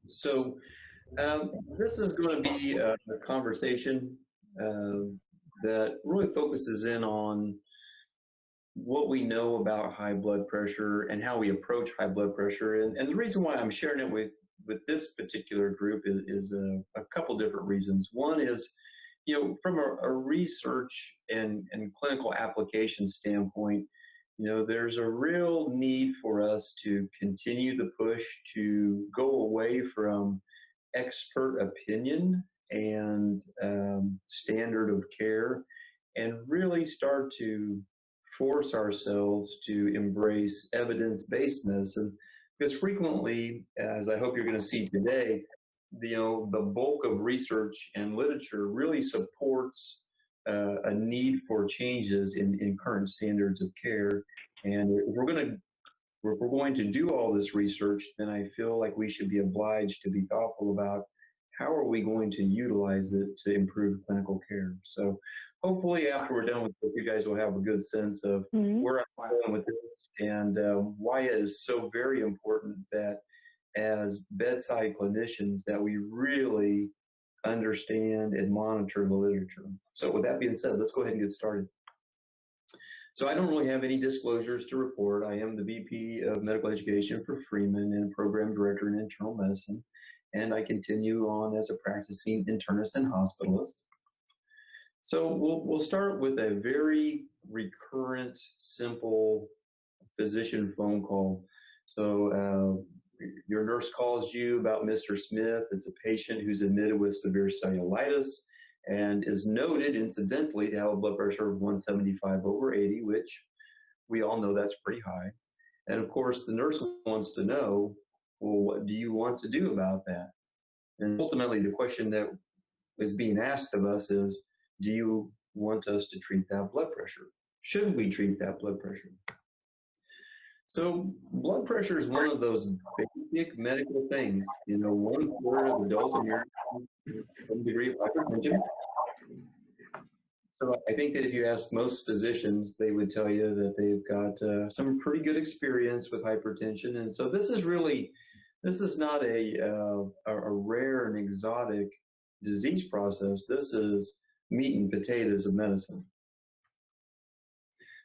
So this is going to be a conversation that really focuses in on what we know about high blood pressure and how we approach high blood pressure. And the reason why I'm sharing it with this particular group is a couple different reasons. One is, from a research and clinical application standpoint, there's a real need for us to continue the push to go away from expert opinion and standard of care and really start to force ourselves to embrace evidence-based medicine, because frequently, as I hope you're going to see today, the bulk of research and literature really supports a need for changes in current standards of care. And if we're going to do all this research, then I feel like we should be obliged to be thoughtful about how are we going to utilize it to improve clinical care. So hopefully after we're done with this, you guys will have a good sense of where I'm going with this and why it is so very important that as bedside clinicians that we really understand and monitor the literature. So with that being said, let's go ahead and get started. So I don't really have any disclosures to report. I am the VP of Medical Education for Freeman and Program Director in Internal Medicine, and I continue on as a practicing internist and hospitalist. So we'll start with a very recurrent, simple physician phone call. So your nurse calls you about Mr. Smith. It's a patient who's admitted with severe cellulitis and is noted, incidentally, to have a blood pressure of 175/80, which we all know that's pretty high. And of course, the nurse wants to know, well, what do you want to do about that? And ultimately, the question that is being asked of us is, do you want us to treat that blood pressure? Should we treat that blood pressure? So blood pressure is one of those basic medical things. 1/4 of adult Americans have some degree of hypertension. So I think that if you ask most physicians, they would tell you that they've got some pretty good experience with hypertension. And so this is not a rare and exotic disease process. This is meat and potatoes of medicine.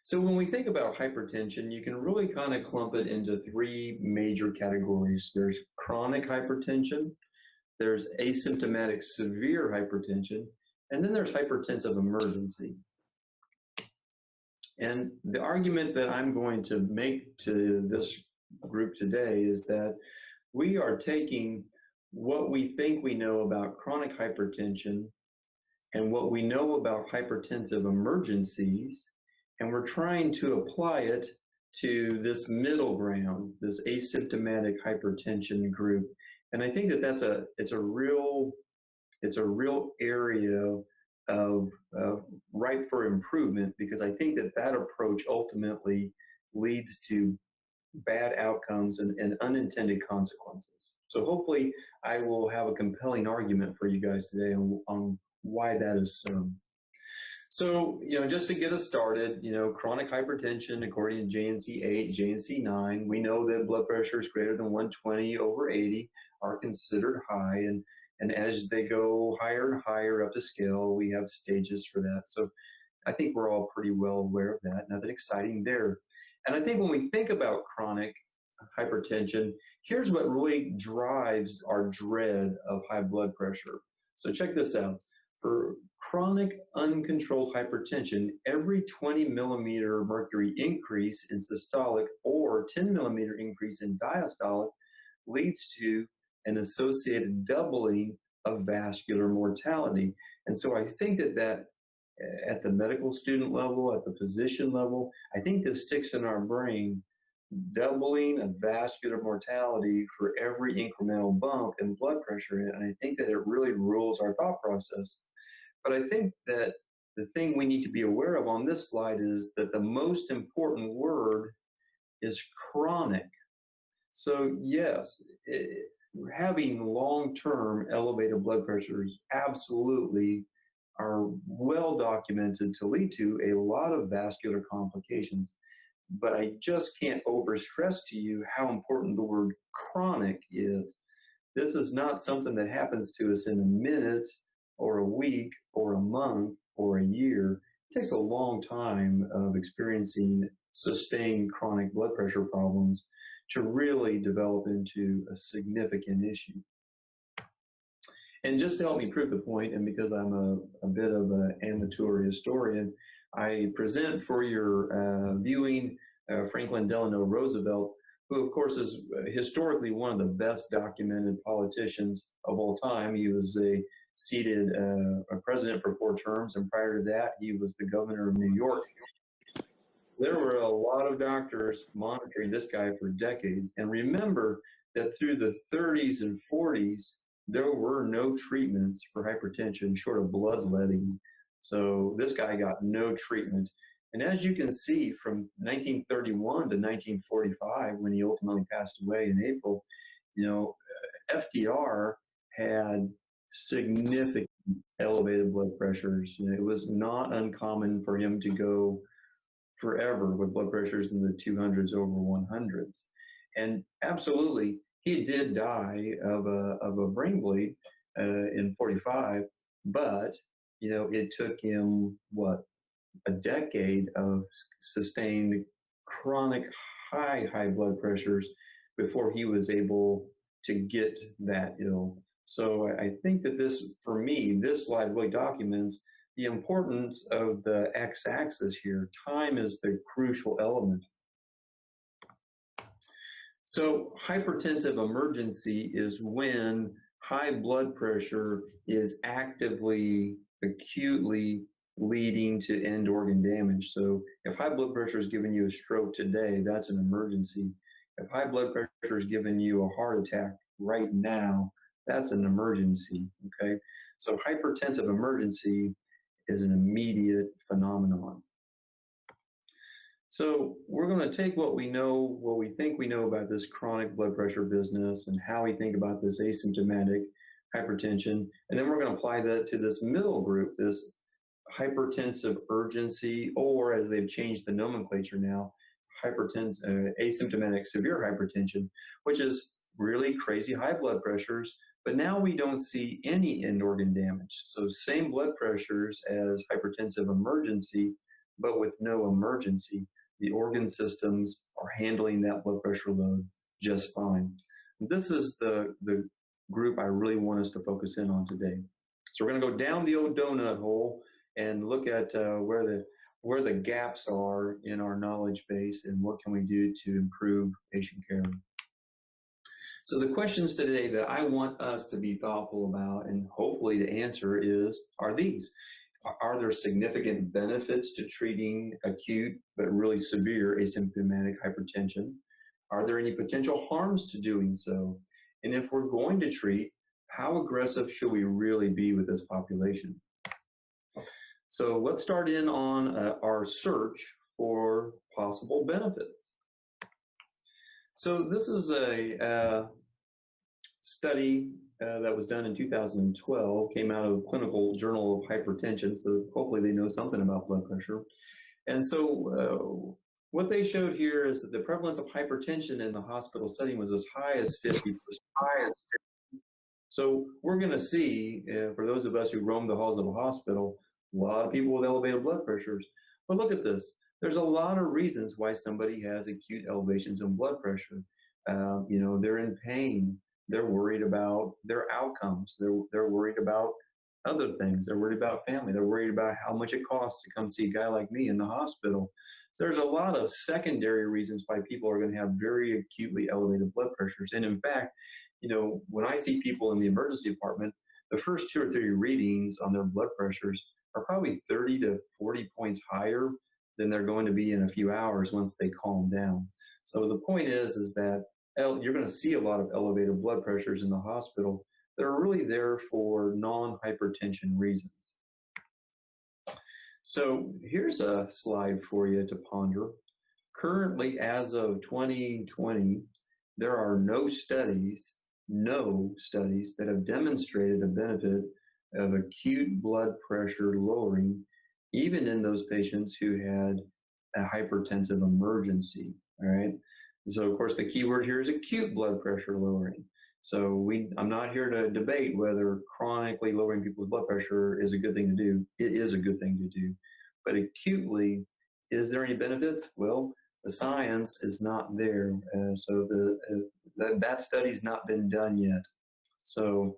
So when we think about hypertension, you can really kind of clump it into three major categories. There's chronic hypertension, there's asymptomatic severe hypertension, and then there's hypertensive emergency. And the argument that I'm going to make to this group today is that we are taking what we think we know about chronic hypertension and what we know about hypertensive emergencies, and we're trying to apply it to this middle ground, this asymptomatic hypertension group. And I think that it's a real area of ripe for improvement, because I think that approach ultimately leads to bad outcomes and unintended consequences. So hopefully I will have a compelling argument for you guys today on why that is so. So, just to get us started, chronic hypertension, according to JNC 8, JNC 9, we know that blood pressures greater than 120/80 are considered high. And as they go higher and higher up the scale, we have stages for that. So I think we're all pretty well aware of that. Nothing exciting there. And I think when we think about chronic hypertension, here's what really drives our dread of high blood pressure. So check this out. For chronic uncontrolled hypertension, every 20 millimeter mercury increase in systolic or 10 millimeter increase in diastolic leads to an associated doubling of vascular mortality. And so I think that at the medical student level, at the physician level, I think this sticks in our brain, doubling of vascular mortality for every incremental bump in blood pressure. And I think that it really rules our thought process. But I think that the thing we need to be aware of on this slide is that the most important word is chronic. So yes, having long-term elevated blood pressures absolutely are well documented to lead to a lot of vascular complications. But I just can't overstress to you how important the word chronic is. This is not something that happens to us in a minute or a week or a month or a year. It takes a long time of experiencing sustained chronic blood pressure problems to really develop into a significant issue. And just to help me prove the point, and because I'm a bit of an amateur historian, I present for your viewing Franklin Delano Roosevelt, who of course is historically one of the best documented politicians of all time. He was a president for 4 terms, and prior to that, he was the governor of New York. There were a lot of doctors monitoring this guy for decades. And remember that through the 30s and 40s, there were no treatments for hypertension short of bloodletting. So this guy got no treatment. And as you can see, from 1931 to 1945, when he ultimately passed away in April, FDR had significant elevated blood pressures. It was not uncommon for him to go forever with blood pressures in the 200s over 100s. And absolutely, he did die of a brain bleed in 45, but it took him a decade of sustained chronic high blood pressures before he was able to get that ill. So I think that for me, this slide really documents the importance of the x-axis here. Time is the crucial element. So hypertensive emergency is when high blood pressure is actively, acutely leading to end organ damage. So if high blood pressure is giving you a stroke today, that's an emergency. If high blood pressure is giving you a heart attack right now, that's an emergency, okay? So hypertensive emergency is an immediate phenomenon. So we're going to take what we know, what we think we know about this chronic blood pressure business and how we think about this asymptomatic hypertension, and then we're going to apply that to this middle group, this hypertensive urgency, or as they've changed the nomenclature now, asymptomatic severe hypertension, which is really crazy high blood pressures, but now we don't see any end organ damage. So same blood pressures as hypertensive emergency, but with no emergency. The organ systems are handling that blood pressure load just fine. This is the group I really want us to focus in on today. So we're going to go down the old donut hole and look at where the gaps are in our knowledge base and what can we do to improve patient care. So the questions today that I want us to be thoughtful about and hopefully to answer are these. Are there significant benefits to treating acute but really severe asymptomatic hypertension? Are there any potential harms to doing so? And if we're going to treat, how aggressive should we really be with this population? So let's start in on our search for possible benefits. So this is a study that was done in 2012, came out of Clinical Journal of Hypertension, so hopefully they know something about blood pressure. And so what they showed here is that the prevalence of hypertension in the hospital setting was as high as 50%. So we're going to see, for those of us who roam the halls of a hospital, a lot of people with elevated blood pressures. But look at this. There's a lot of reasons why somebody has acute elevations in blood pressure. They're in pain. They're worried about their outcomes. They're worried about other things. They're worried about family. They're worried about how much it costs to come see a guy like me in the hospital. So there's a lot of secondary reasons why people are going to have very acutely elevated blood pressures. And in fact, when I see people in the emergency department, the first 2 or 3 readings on their blood pressures are probably 30 to 40 points higher than they're going to be in a few hours once they calm down. So the point is that you're going to see a lot of elevated blood pressures in the hospital that are really there for non-hypertension reasons. So here's a slide for you to ponder. Currently, as of 2020, there are no studies that have demonstrated a benefit of acute blood pressure lowering, even in those patients who had a hypertensive emergency, all right? So, of course, the key word here is acute blood pressure lowering. So I'm not here to debate whether chronically lowering people's blood pressure is a good thing to do. It is a good thing to do. But acutely, is there any benefits? Well, the science is not there. That study's not been done yet. So,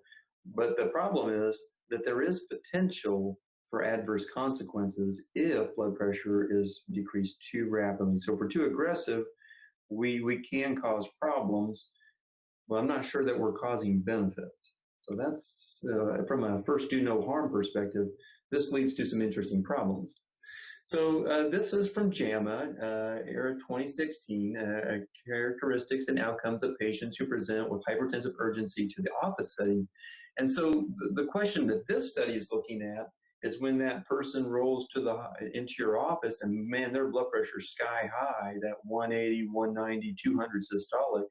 but the problem is that there is potential for adverse consequences if blood pressure is decreased too rapidly. So if we're too aggressive, we can cause problems. Well, I'm not sure that we're causing benefits. So that's from a first do no harm perspective, this leads to some interesting problems. So this is from JAMA, era 2016, characteristics and outcomes of patients who present with hypertensive urgency to the office setting. And so the question that this study is looking at is when that person rolls into your office and man, their blood pressure is sky high, that 180, 190, 200 systolic,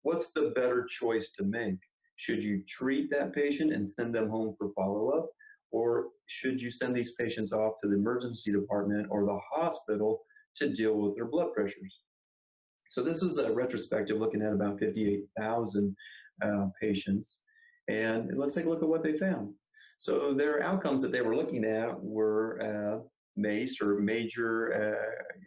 what's the better choice to make? Should you treat that patient and send them home for follow-up? Or should you send these patients off to the emergency department or the hospital to deal with their blood pressures? So this is a retrospective looking at about 58,000 patients. And let's take a look at what they found. So their outcomes that they were looking at were MACE, or major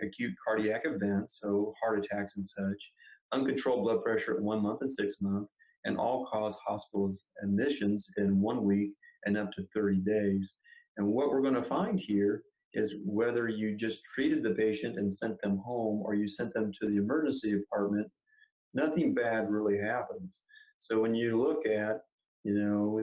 acute cardiac events, so heart attacks and such, uncontrolled blood pressure at 1 month and 6 months, and all-cause hospital admissions in 1 week and up to 30 days. And what we're going to find here is whether you just treated the patient and sent them home or you sent them to the emergency department, nothing bad really happens. So when you look at,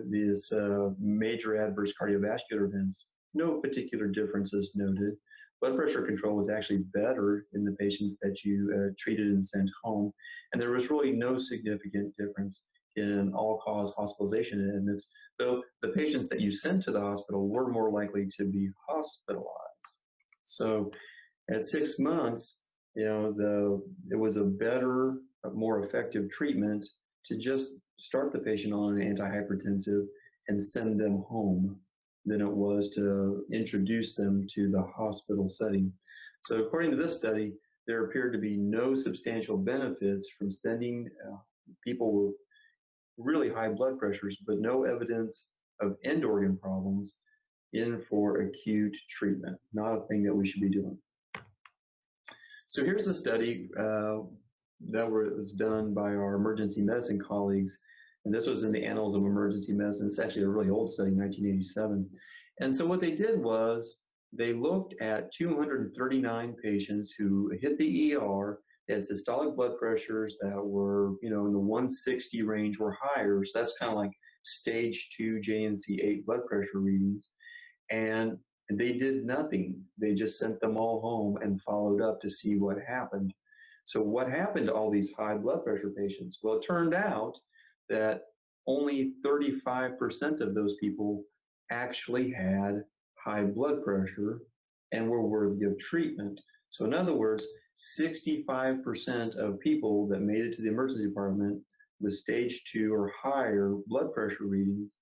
these major adverse cardiovascular events, no particular differences noted. Blood pressure control was actually better in the patients that you treated and sent home. And there was really no significant difference in all-cause hospitalization admits, though the patients that you sent to the hospital were more likely to be hospitalized. So at 6 months, it was a better, more effective treatment to just start the patient on an antihypertensive and send them home than it was to introduce them to the hospital setting. So according to this study, there appeared to be no substantial benefits from sending people with really high blood pressures, but no evidence of end organ problems in for acute treatment. Not a thing that we should be doing. So here's a study that was done by our emergency medicine colleagues, and this was in the Annals of Emergency Medicine. It's actually a really old study, 1987. And so what they did was they looked at 239 patients who hit the ER. They had systolic blood pressures that were, in the 160 range or higher. So that's kind of like stage 2 JNC8 blood pressure readings. And they did nothing. They just sent them all home and followed up to see what happened. So what happened to all these high blood pressure patients? Well, it turned out that only 35% of those people actually had high blood pressure and were worthy of treatment. So in other words, 65% of people that made it to the emergency department with stage 2 or higher blood pressure readings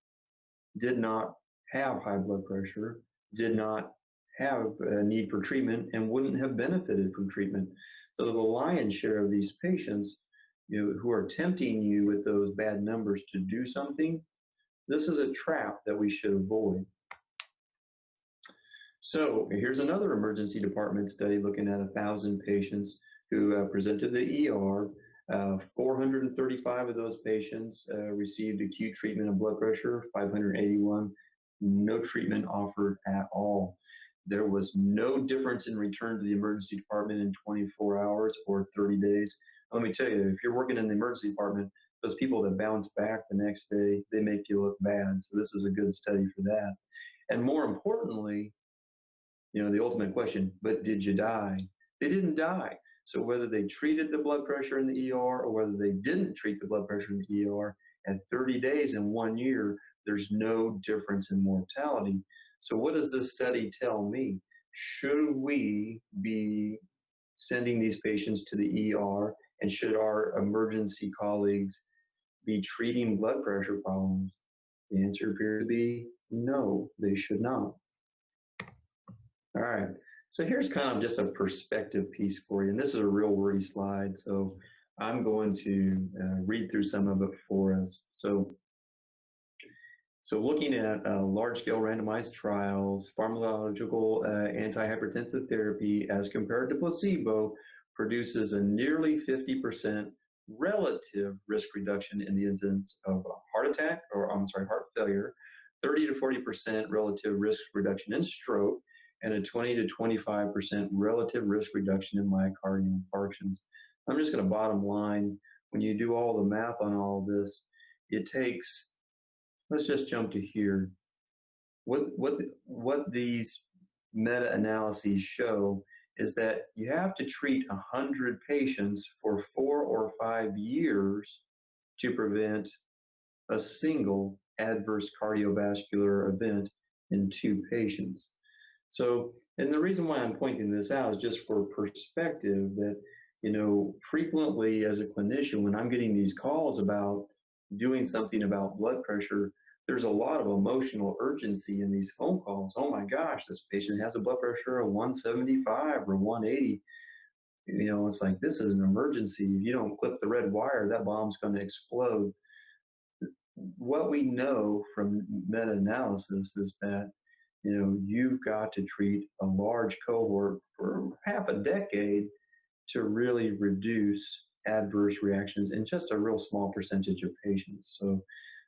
did not have high blood pressure, did not have a need for treatment, and wouldn't have benefited from treatment. So the lion's share of these patients, who are tempting you with those bad numbers to do something, this is a trap that we should avoid. So here's another emergency department study looking at 1,000 patients who presented to the ER. 435 of those patients received acute treatment of blood pressure, 581, no treatment offered at all. There was no difference in return to the emergency department in 24 hours or 30 days. Let me tell you, if you're working in the emergency department, those people that bounce back the next day, they make you look bad. So this is a good study for that. And more importantly, the ultimate question, but did you die? They didn't die. So whether they treated the blood pressure in the ER or whether they didn't treat the blood pressure in the ER, at 30 days and 1 year, there's no difference in mortality. So what does this study tell me? Should we be sending these patients to the ER, and should our emergency colleagues be treating blood pressure problems? The answer appears to be no, they should not. All right, so here's kind of just a perspective piece for you, and this is a real wordy slide. So I'm going to read through some of it for us. So looking at large-scale randomized trials, pharmacological antihypertensive therapy as compared to placebo produces a nearly 50% relative risk reduction in the incidence of heart attack, or I'm sorry, heart failure, 30 to 40% relative risk reduction in stroke, and a 20 to 25% relative risk reduction in myocardial infarctions. I'm just going to bottom line, when you do all the math on all of this, it takes, let's just jump to here. What these meta-analyses show is that you have to treat 100 patients for 4 or 5 years to prevent a single adverse cardiovascular event in 2 patients. So, and the reason why I'm pointing this out is just for perspective that, frequently as a clinician, when I'm getting these calls about doing something about blood pressure, there's a lot of emotional urgency in these phone calls. Oh my gosh, this patient has a blood pressure of 175 or 180. It's like, this is an emergency. If you don't clip the red wire, that bomb's going to explode. What we know from meta-analysis is that, you've got to treat a large cohort for half a decade to really reduce adverse reactions in just a real small percentage of patients.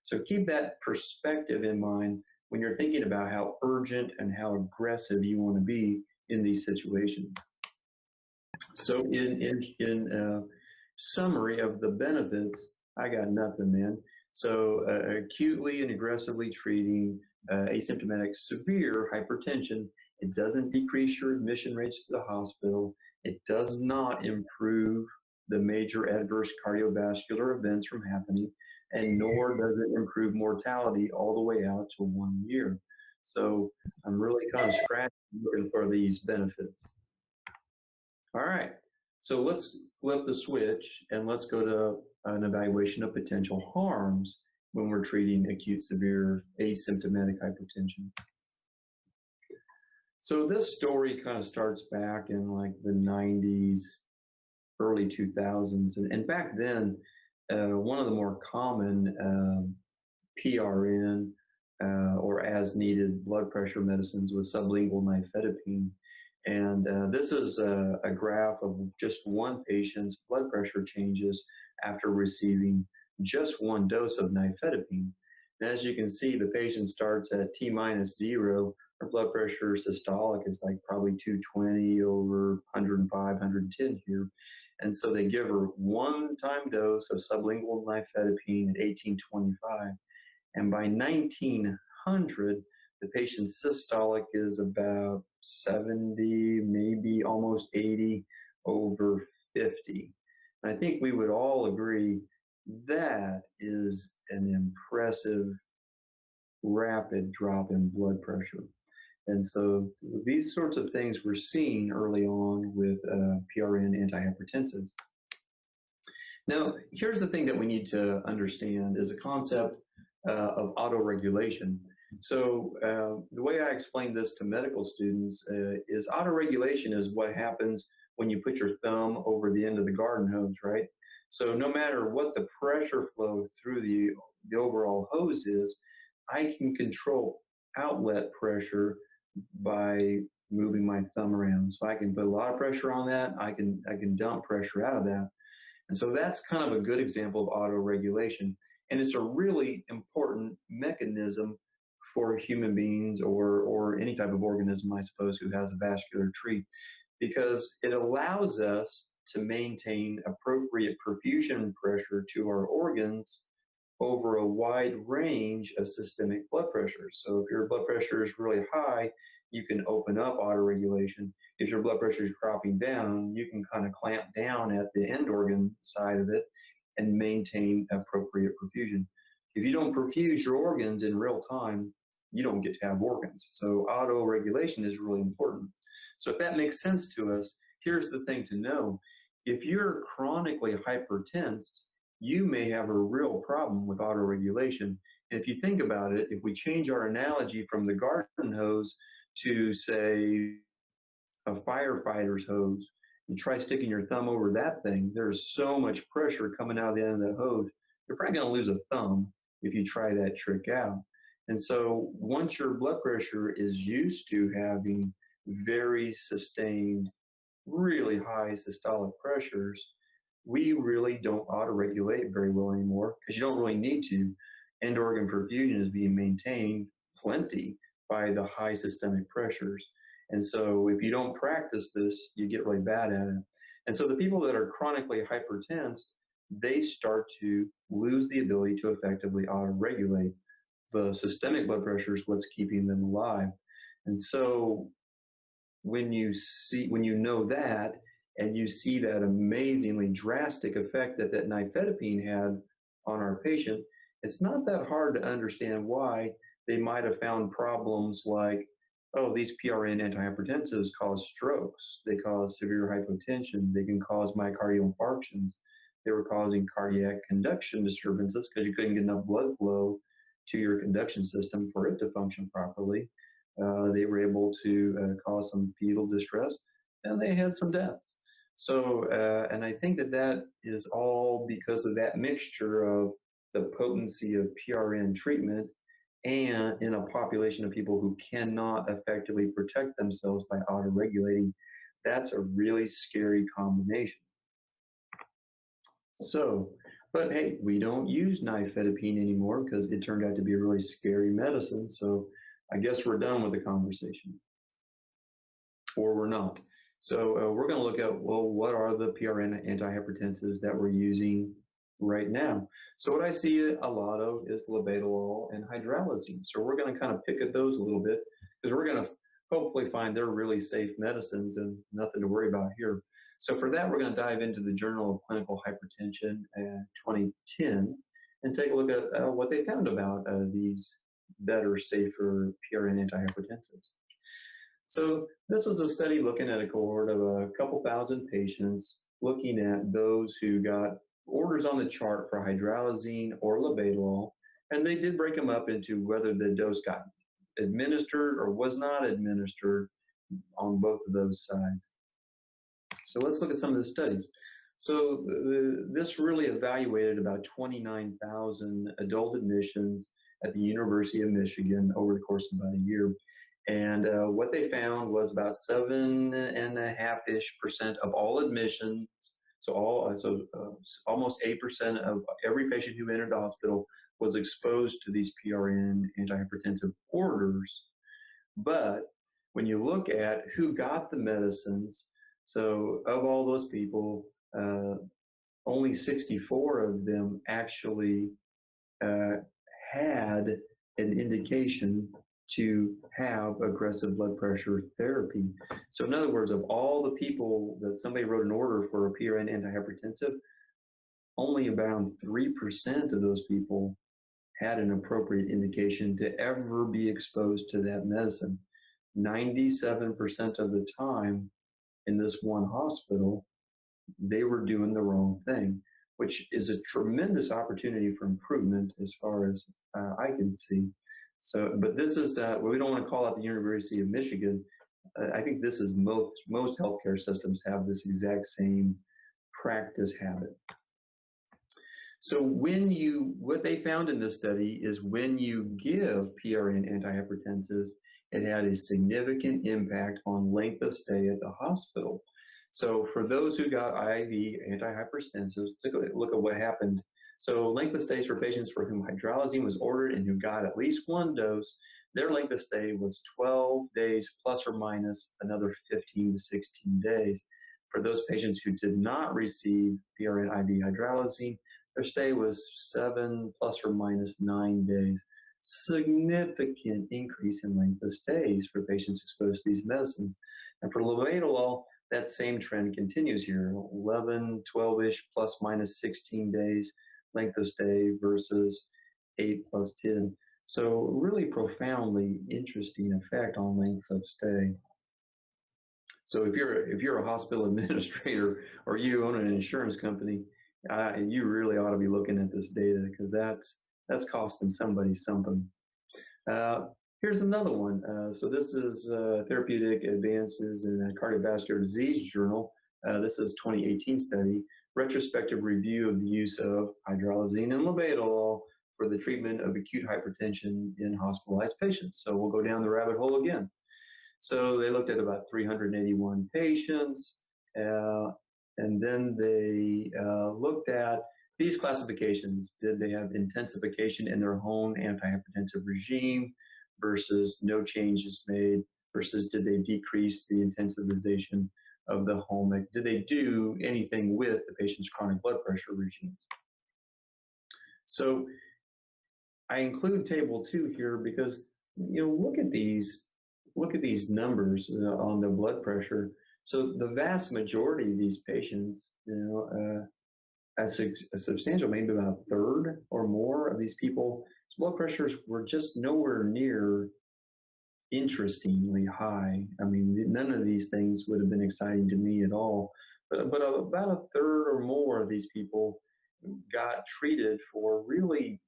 So keep that perspective in mind when you're thinking about how urgent and how aggressive you want to be in these situations. So in summary of the benefits, I got nothing, man. So acutely and aggressively treating asymptomatic severe hypertension, it doesn't decrease your admission rates to the hospital. It does not improve the major adverse cardiovascular events from happening, and nor does it improve mortality all the way out to 1 year. So I'm really kind of scratching looking for these benefits. All right, so let's flip the switch and let's go to an evaluation of potential harms when we're treating acute severe asymptomatic hypertension. So this story kind of starts back in like the 90s, early 2000s. And back then, one of the more common PRN or as needed blood pressure medicines was sublingual nifedipine. And this is a graph of just one patient's blood pressure changes after receiving just one dose of nifedipine. And as you can see, the patient starts at T-0. Her blood pressure systolic is like probably 220 over 105, 110 here. And so they give her one-time dose of sublingual nifedipine at 1825. And by 1900, the patient's systolic is about 70, maybe almost 80 over 50. And I think we would all agree that is an impressive, rapid drop in blood pressure. And so these sorts of things we're seeing early on with PRN antihypertensives. Now, here's the thing that we need to understand is a concept of autoregulation. So the way I explain this to medical students is autoregulation is what happens when you put your thumb over the end of the garden hose, right? So no matter what the pressure flow through the overall hose is, I can control outlet pressure by moving my thumb around. So I can put a lot of pressure on that. I can dump pressure out of that. And so that's kind of a good example of autoregulation. And it's a really important mechanism for human beings or any type of organism, I suppose, who has a vascular tree, because it allows us to maintain appropriate perfusion pressure to our organs over a wide range of systemic blood pressures. So if your blood pressure is really high, you can open up autoregulation. If your blood pressure is dropping down, you can kind of clamp down at the end organ side of it and maintain appropriate perfusion. If you don't perfuse your organs in real time, you don't get to have organs. So autoregulation is really important. So if that makes sense to us, here's the thing to know. If you're chronically hypertensed, you may have a real problem with autoregulation. And if you think about it, if we change our analogy from the garden hose to, say, a firefighter's hose, You try sticking your thumb over that thing, there's so much pressure coming out of the end of the hose, you're probably going to lose a thumb if you try that trick out. And so once your blood pressure is used to having very sustained, really high systolic pressures, we really don't auto-regulate very well anymore because you don't really need to. End organ perfusion is being maintained plenty by the high systemic pressures. And so if you don't practice this, you get really bad at it. And so the people that are chronically hypertensed, they start to lose the ability to effectively auto-regulate. The systemic blood pressure is what's keeping them alive. And so when you know that, and you see that amazingly drastic effect that nifedipine had on our patient, it's not that hard to understand why they might have found problems like, oh, these PRN antihypertensives cause strokes, they cause severe hypotension, they can cause myocardial infarctions, they were causing cardiac conduction disturbances because you couldn't get enough blood flow to your conduction system for it to function properly. They were able to cause some fetal distress, and they had some deaths. So, and I think that is all because of that mixture of the potency of PRN treatment and in a population of people who cannot effectively protect themselves by auto-regulating. That's a really scary combination. So, but hey, we don't use nifedipine anymore because it turned out to be a really scary medicine. So I guess we're done with the conversation. Or we're not. So we're going to look at, well, what are the PRN antihypertensives that we're using right now? So what I see a lot of is labetalol and hydralazine. So we're going to kind of pick at those a little bit because we're going to hopefully find they're really safe medicines and nothing to worry about here. So for that, we're going to dive into the Journal of Clinical Hypertension 2010 and take a look at what they found about these better, safer PRN antihypertensives. So this was a study looking at a cohort of a couple thousand patients, looking at those who got orders on the chart for hydralazine or labetalol, and they did break them up into whether the dose got administered or was not administered on both of those sides. So let's look at some of the studies. So this really evaluated about 29,000 adult admissions at the University of Michigan over the course of about a year. And what they found was about 7.5% of all admissions, so almost 8% of every patient who entered the hospital was exposed to these PRN antihypertensive orders. But when you look at who got the medicines, so of all those people, only 64 of them actually had an indication to have aggressive blood pressure therapy. So in other words, of all the people that somebody wrote an order for a PRN antihypertensive, only around 3% of those people had an appropriate indication to ever be exposed to that medicine. 97% of the time in this one hospital, they were doing the wrong thing, which is a tremendous opportunity for improvement as far as I can see. So, but this is, we don't want to call out the University of Michigan. I think this is most healthcare systems have this exact same practice habit. So what they found in this study is when you give PRN antihypertensives, it had a significant impact on length of stay at the hospital. So for those who got IV antihypertensives, take a look at what happened. So length of stays for patients for whom hydralazine was ordered and who got at least one dose, their length of stay was 12 days plus or minus another 15 to 16 days. For those patients who did not receive PRN IV hydralazine, their stay was 7 plus or minus 9 days. Significant increase in length of stays for patients exposed to these medicines. And for labetalol, that same trend continues here, 11, 12-ish plus minus 16 days length of stay versus 8 plus 10. So really profoundly interesting effect on lengths of stay. So if you're a hospital administrator or you own an insurance company, you really ought to be looking at this data because that's costing somebody something. Here's another one. So this is Therapeutic Advances in a Cardiovascular Disease Journal This is 2018 study, retrospective review of the use of hydralazine and labetalol for the treatment of acute hypertension in hospitalized patients. So we'll go down the rabbit hole again. So they looked at about 381 patients, and then they looked at these classifications. Did they have intensification in their home antihypertensive regime versus no changes made versus did they decrease the intensivization of the home? Did they do anything with the patient's chronic blood pressure regimes? So I include table 2 here because, look at these numbers on the blood pressure. So the vast majority of these patients, a substantial, maybe about a third or more of these people's blood pressures were just nowhere near interestingly high. I mean, none of these things would have been exciting to me at all. But about a third or more of these people got treated for really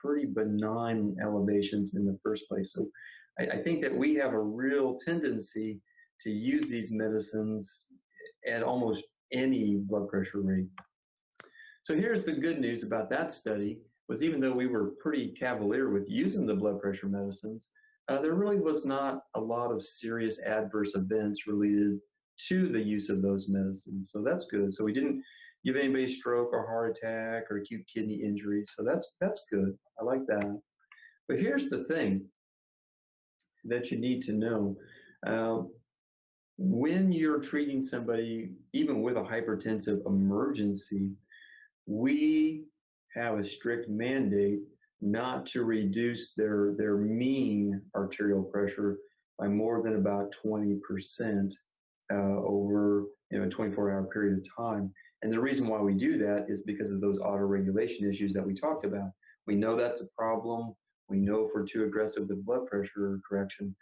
pretty benign elevations in the first place. So I think that we have a real tendency to use these medicines at almost any blood pressure rate. So here's the good news about that study was even though we were pretty cavalier with using the blood pressure medicines, there really was not a lot of serious adverse events related to the use of those medicines. So that's good. So we didn't give anybody stroke or heart attack or acute kidney injury. So that's good. I like that. But here's the thing that you need to know. When you're treating somebody, even with a hypertensive emergency, we have a strict mandate not to reduce their mean arterial pressure by more than about 20% over a 24-hour period of time. And the reason why we do that is because of those autoregulation issues that we talked about. We know that's a problem. We know if we're too aggressive with blood pressure correction,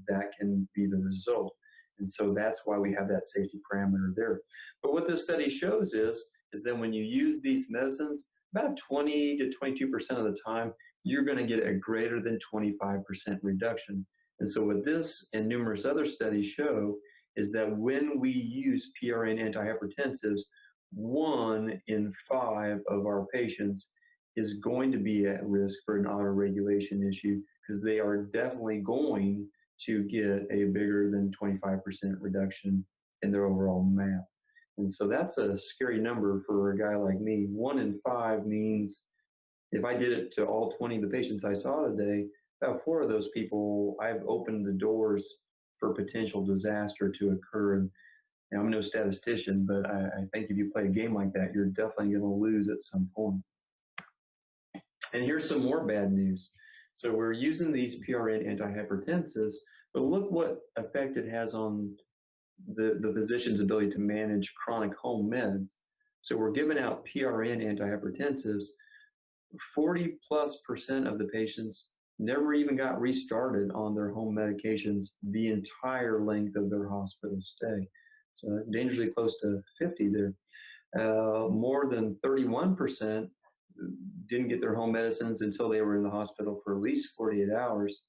that can be the result. And so that's why we have that safety parameter there. But what this study shows is that when you use these medicines, about 20 to 22% of the time, you're going to get a greater than 25% reduction. And so what this and numerous other studies show is that when we use PRN antihypertensives, 1 in 5 of our patients is going to be at risk for an autoregulation issue because they are definitely going to get a bigger than 25% reduction in their overall MAP. And so that's a scary number for a guy like me. 1 in 5 means if I did it to all 20 of the patients I saw today, about 4 of those people, I've opened the doors for potential disaster to occur. And I'm no statistician, but I think if you play a game like that, you're definitely going to lose at some point. And here's some more bad news. So we're using these PRN antihypertensives, but look what effect it has on the physician's ability to manage chronic home meds. So we're giving out PRN antihypertensives. 40+% of the patients never even got restarted on their home medications the entire length of their hospital stay. So dangerously close to 50 there. More than 31% didn't get their home medicines until they were in the hospital for at least 48 hours.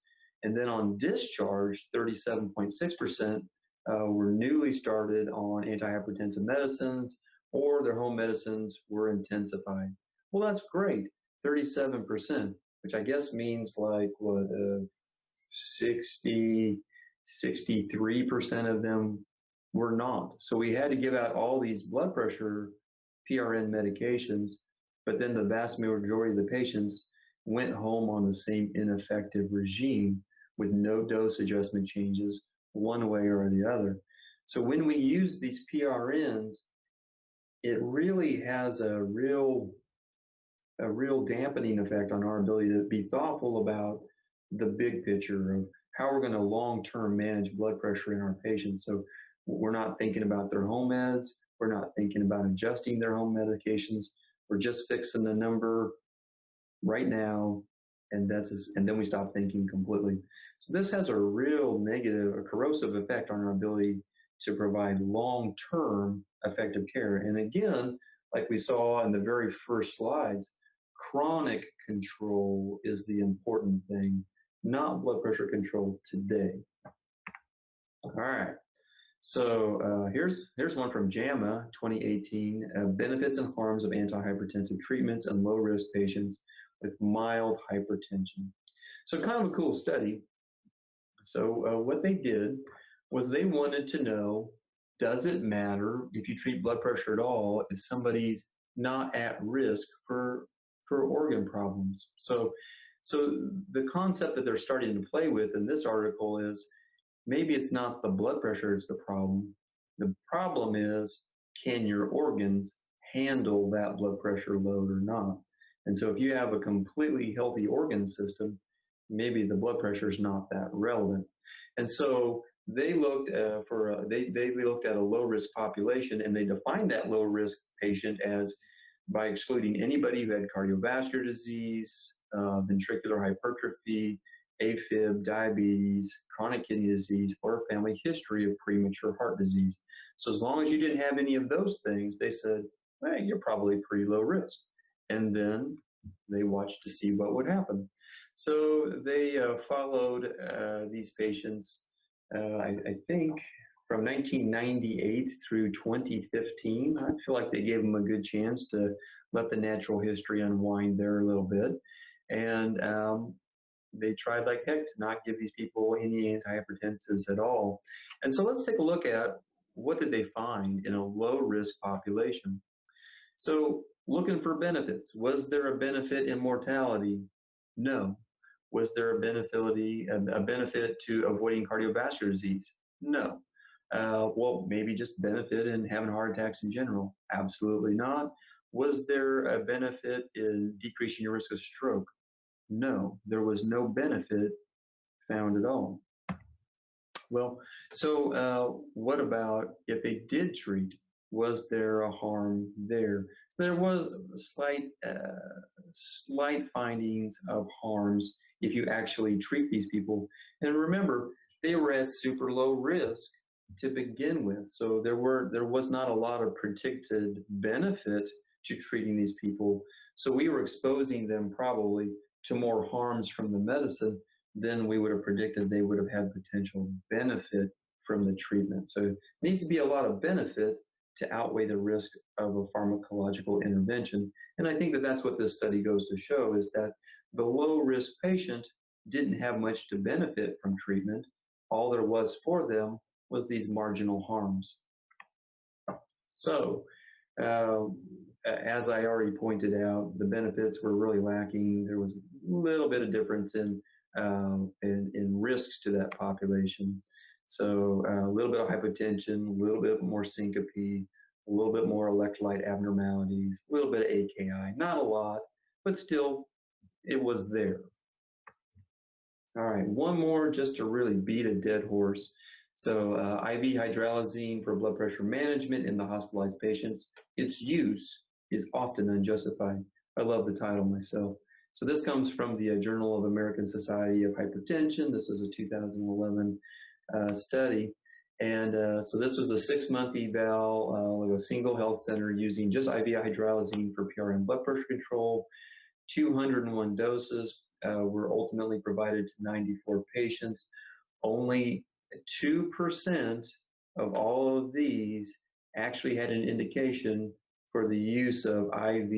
And then on discharge, 37.6% were newly started on antihypertensive medicines or their home medicines were intensified. Well, that's great, 37%, which I guess means like what, 63% of them were not. So we had to give out all these blood pressure PRN medications, but then the vast majority of the patients went home on the same ineffective regime with no dose adjustment changes one way or the other. So when we use these PRNs, it really has a real dampening effect on our ability to be thoughtful about the big picture of how we're going to long-term manage blood pressure in our patients. So we're not thinking about their home meds. We're not thinking about adjusting their home medications. We're just fixing the number right now, and then we stop thinking completely. So this has a real negative, a corrosive effect on our ability to provide long-term effective care. And again, like we saw in the very first slides, chronic control is the important thing, not blood pressure control today. All right. So here's one from JAMA 2018, benefits and harms of antihypertensive treatments in low-risk patients with mild hypertension. So kind of a cool study. So what they did was they wanted to know, does it matter if you treat blood pressure at all if somebody's not at risk for organ problems? So the concept that they're starting to play with in this article is maybe it's not the blood pressure it's the problem. The problem is, can your organs handle that blood pressure load or not? And so if you have a completely healthy organ system, maybe the blood pressure is not that relevant. And so they looked they looked at a low risk population, and they defined that low risk patient as by excluding anybody who had cardiovascular disease, ventricular hypertrophy, AFib, diabetes, chronic kidney disease, or a family history of premature heart disease. So as long as you didn't have any of those things, they said, well, you're probably pretty low risk. And then they watched to see what would happen. So they followed these patients, I think, from 1998 through 2015. I feel like they gave them a good chance to let the natural history unwind there a little bit. And they tried like heck to not give these people any antihypertensives at all. And so let's take a look at what did they find in a low-risk population. So looking for benefits. Was there a benefit in mortality? No. Was there a benefit to avoiding cardiovascular disease? No. Well, maybe just benefit in having heart attacks in general? Absolutely not. Was there a benefit in decreasing your risk of stroke? No, there was no benefit found at all. Well, so what about if they did treat? Was there a harm there? So there was slight findings of harms if you actually treat these people. And remember, they were at super low risk to begin with, so there was not a lot of predicted benefit to treating these people. So we were exposing them probably to more harms from the medicine than we would have predicted they would have had potential benefit from the treatment. So it needs to be a lot of benefit to outweigh the risk of a pharmacological intervention. And I think that that's what this study goes to show, is that the low-risk patient didn't have much to benefit from treatment. All there was for them was these marginal harms. So as I already pointed out, the benefits were really lacking. There was a little bit of difference in risks to that population. So a little bit of hypotension, a little bit more syncope, a little bit more electrolyte abnormalities, a little bit of AKI. Not a lot, but still, it was there. All right, one more just to really beat a dead horse. So IV hydralazine for blood pressure management in the hospitalized patients, its use is often unjustified. I love the title myself. So this comes from the Journal of American Society of Hypertension. This is a 2011 study. And so this was a 6-month eval of a single health center using just IV hydralazine for PRN blood pressure control. 201 doses were ultimately provided to 94 patients. Only 2% of all of these actually had an indication for the use of IV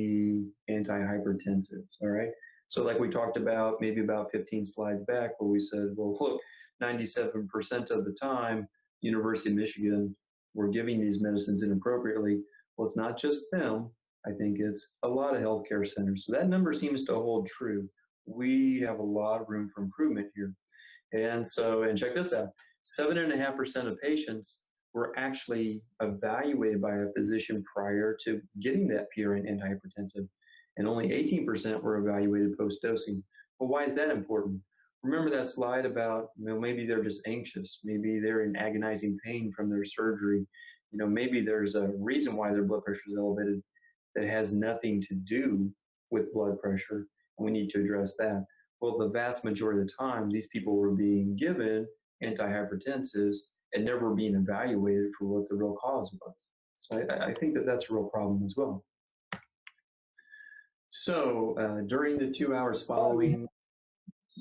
antihypertensives, all right? So like we talked about maybe about 15 slides back where we said, well, look, 97% of the time, University of Michigan were giving these medicines inappropriately. Well, it's not just them. I think it's a lot of healthcare centers. So that number seems to hold true. We have a lot of room for improvement here. And check this out, 7.5% of patients were actually evaluated by a physician prior to getting that PRN antihypertensive, and only 18% were evaluated post-dosing. Well, why is that important? Remember that slide about, maybe they're just anxious, maybe they're in agonizing pain from their surgery, maybe there's a reason why their blood pressure is elevated that has nothing to do with blood pressure, and we need to address that. Well, the vast majority of the time, these people were being given antihypertensives and never being evaluated for what the real cause was. So I think that that's a real problem as well. So during the 2 hours following,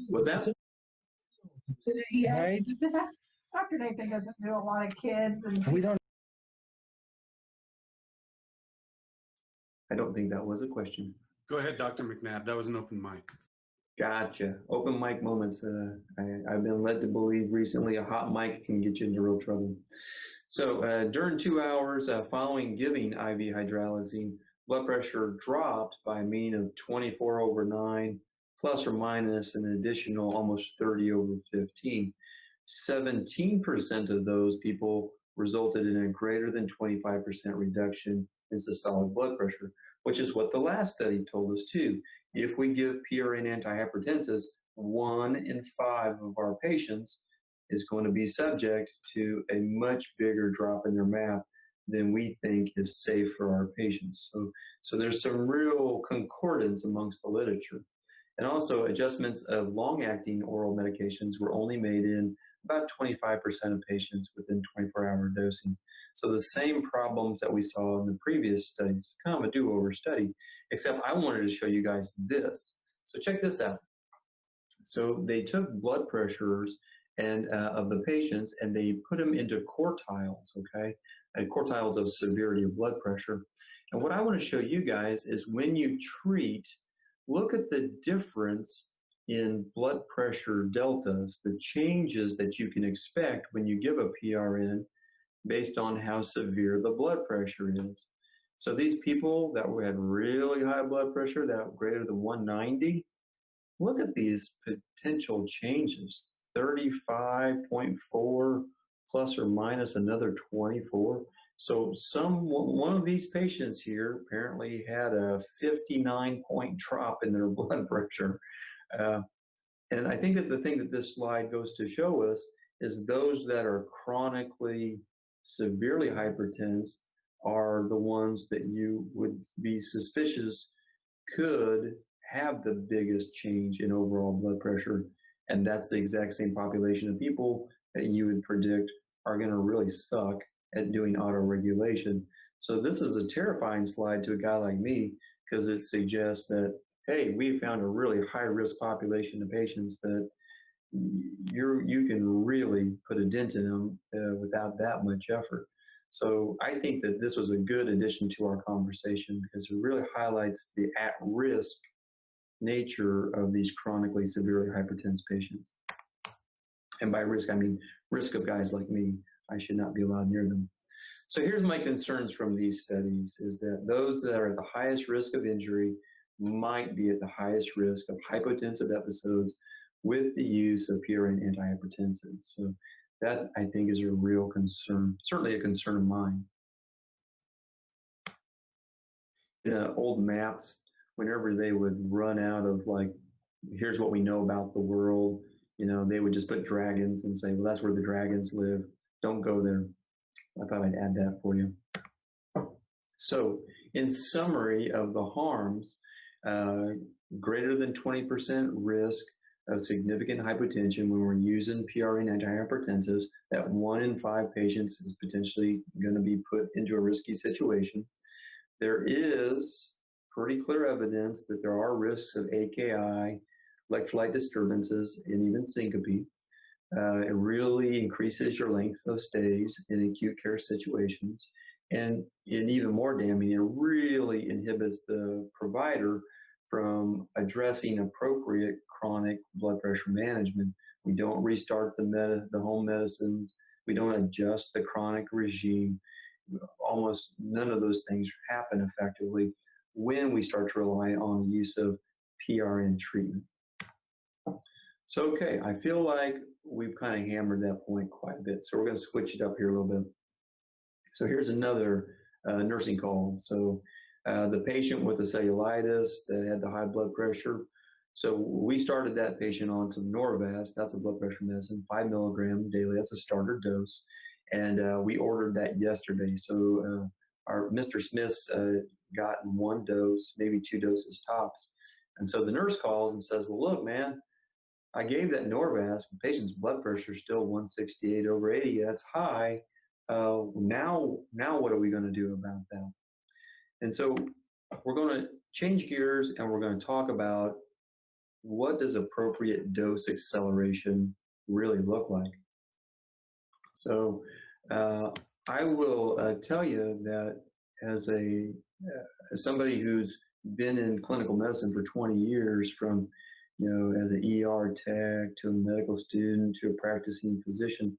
what's that? Right. Dr. Nathan doesn't do a lot of kids, and We don't. I don't think that was a question. Go ahead, Dr. McNab. That was an open mic. Gotcha. Open mic moments. I've been led to believe recently a hot mic can get you into real trouble. So during 2 hours following giving IV hydralazine, blood pressure dropped by a mean of 24/9, plus or minus an additional almost 30/15. 17% of those people resulted in a greater than 25% reduction in systolic blood pressure, which is what the last study told us too. If we give PRN antihypertensives, 1 in 5 of our patients is going to be subject to a much bigger drop in their MAP than we think is safe for our patients. So there's some real concordance amongst the literature. And also adjustments of long-acting oral medications were only made in about 25% of patients within 24-hour dosing. So the same problems that we saw in the previous studies, kind of a do-over study, except I wanted to show you guys this. So check this out. So they took blood pressures and of the patients, and they put them into quartiles, okay? Quartiles of severity of blood pressure. And what I want to show you guys is when you treat, look at the difference in blood pressure deltas, the changes that you can expect when you give a PRN based on how severe the blood pressure is. So these people that had really high blood pressure, that greater than 190, look at these potential changes, 35.4 plus or minus another 24. So one of these patients here apparently had a 59-point drop in their blood pressure. And I think that the thing that this slide goes to show us is those that are chronically severely hypertense are the ones that you would be suspicious could have the biggest change in overall blood pressure. And that's the exact same population of people that you would predict are going to really suck at doing autoregulation. So this is a terrifying slide to a guy like me because it suggests that, hey, we found a really high-risk population of patients that you can really put a dent in them without that much effort. So I think that this was a good addition to our conversation because it really highlights the at-risk nature of these chronically severely hypertense patients. And by risk, I mean risk of guys like me. I should not be allowed near them. So here's my concerns from these studies is that those that are at the highest risk of injury might be at the highest risk of hypotensive episodes with the use of PRN antihypertensives. So that, I think, is a real concern, certainly a concern of mine. Old maps, whenever they would run out of like, here's what we know about the world, they would just put dragons and say, well, that's where the dragons live. Don't go there. I thought I'd add that for you. So in summary of the harms, greater than 20% risk of significant hypotension when we're using PRN antihypertensives, that 1 in 5 patients is potentially going to be put into a risky situation. There is pretty clear evidence that there are risks of AKI, electrolyte disturbances, and even syncope. It really increases your length of stays in acute care situations. And even more damning, it really inhibits the provider from addressing appropriate chronic blood pressure management. We don't restart the home medicines. We don't adjust the chronic regime. Almost none of those things happen effectively when we start to rely on the use of PRN treatment. So, okay, I feel like we've kind of hammered that point quite a bit. So we're going to switch it up here a little bit. So here's another nursing call. So the patient with the cellulitis that had the high blood pressure. So we started that patient on some Norvasc. That's a blood pressure medicine, 5 milligrams daily. That's a starter dose. And we ordered that yesterday. So our Mr. Smith's gotten 1 dose, maybe 2 doses tops. And so the nurse calls and says, well, look, man, I gave that Norvasc. The patient's blood pressure is still 168/80. That's high. Now what are we going to do about that? And so we're going to change gears and we're going to talk about what does appropriate dose acceleration really look like. So I will tell you that as as somebody who's been in clinical medicine for 20 years, from as an ER tech to a medical student to a practicing physician,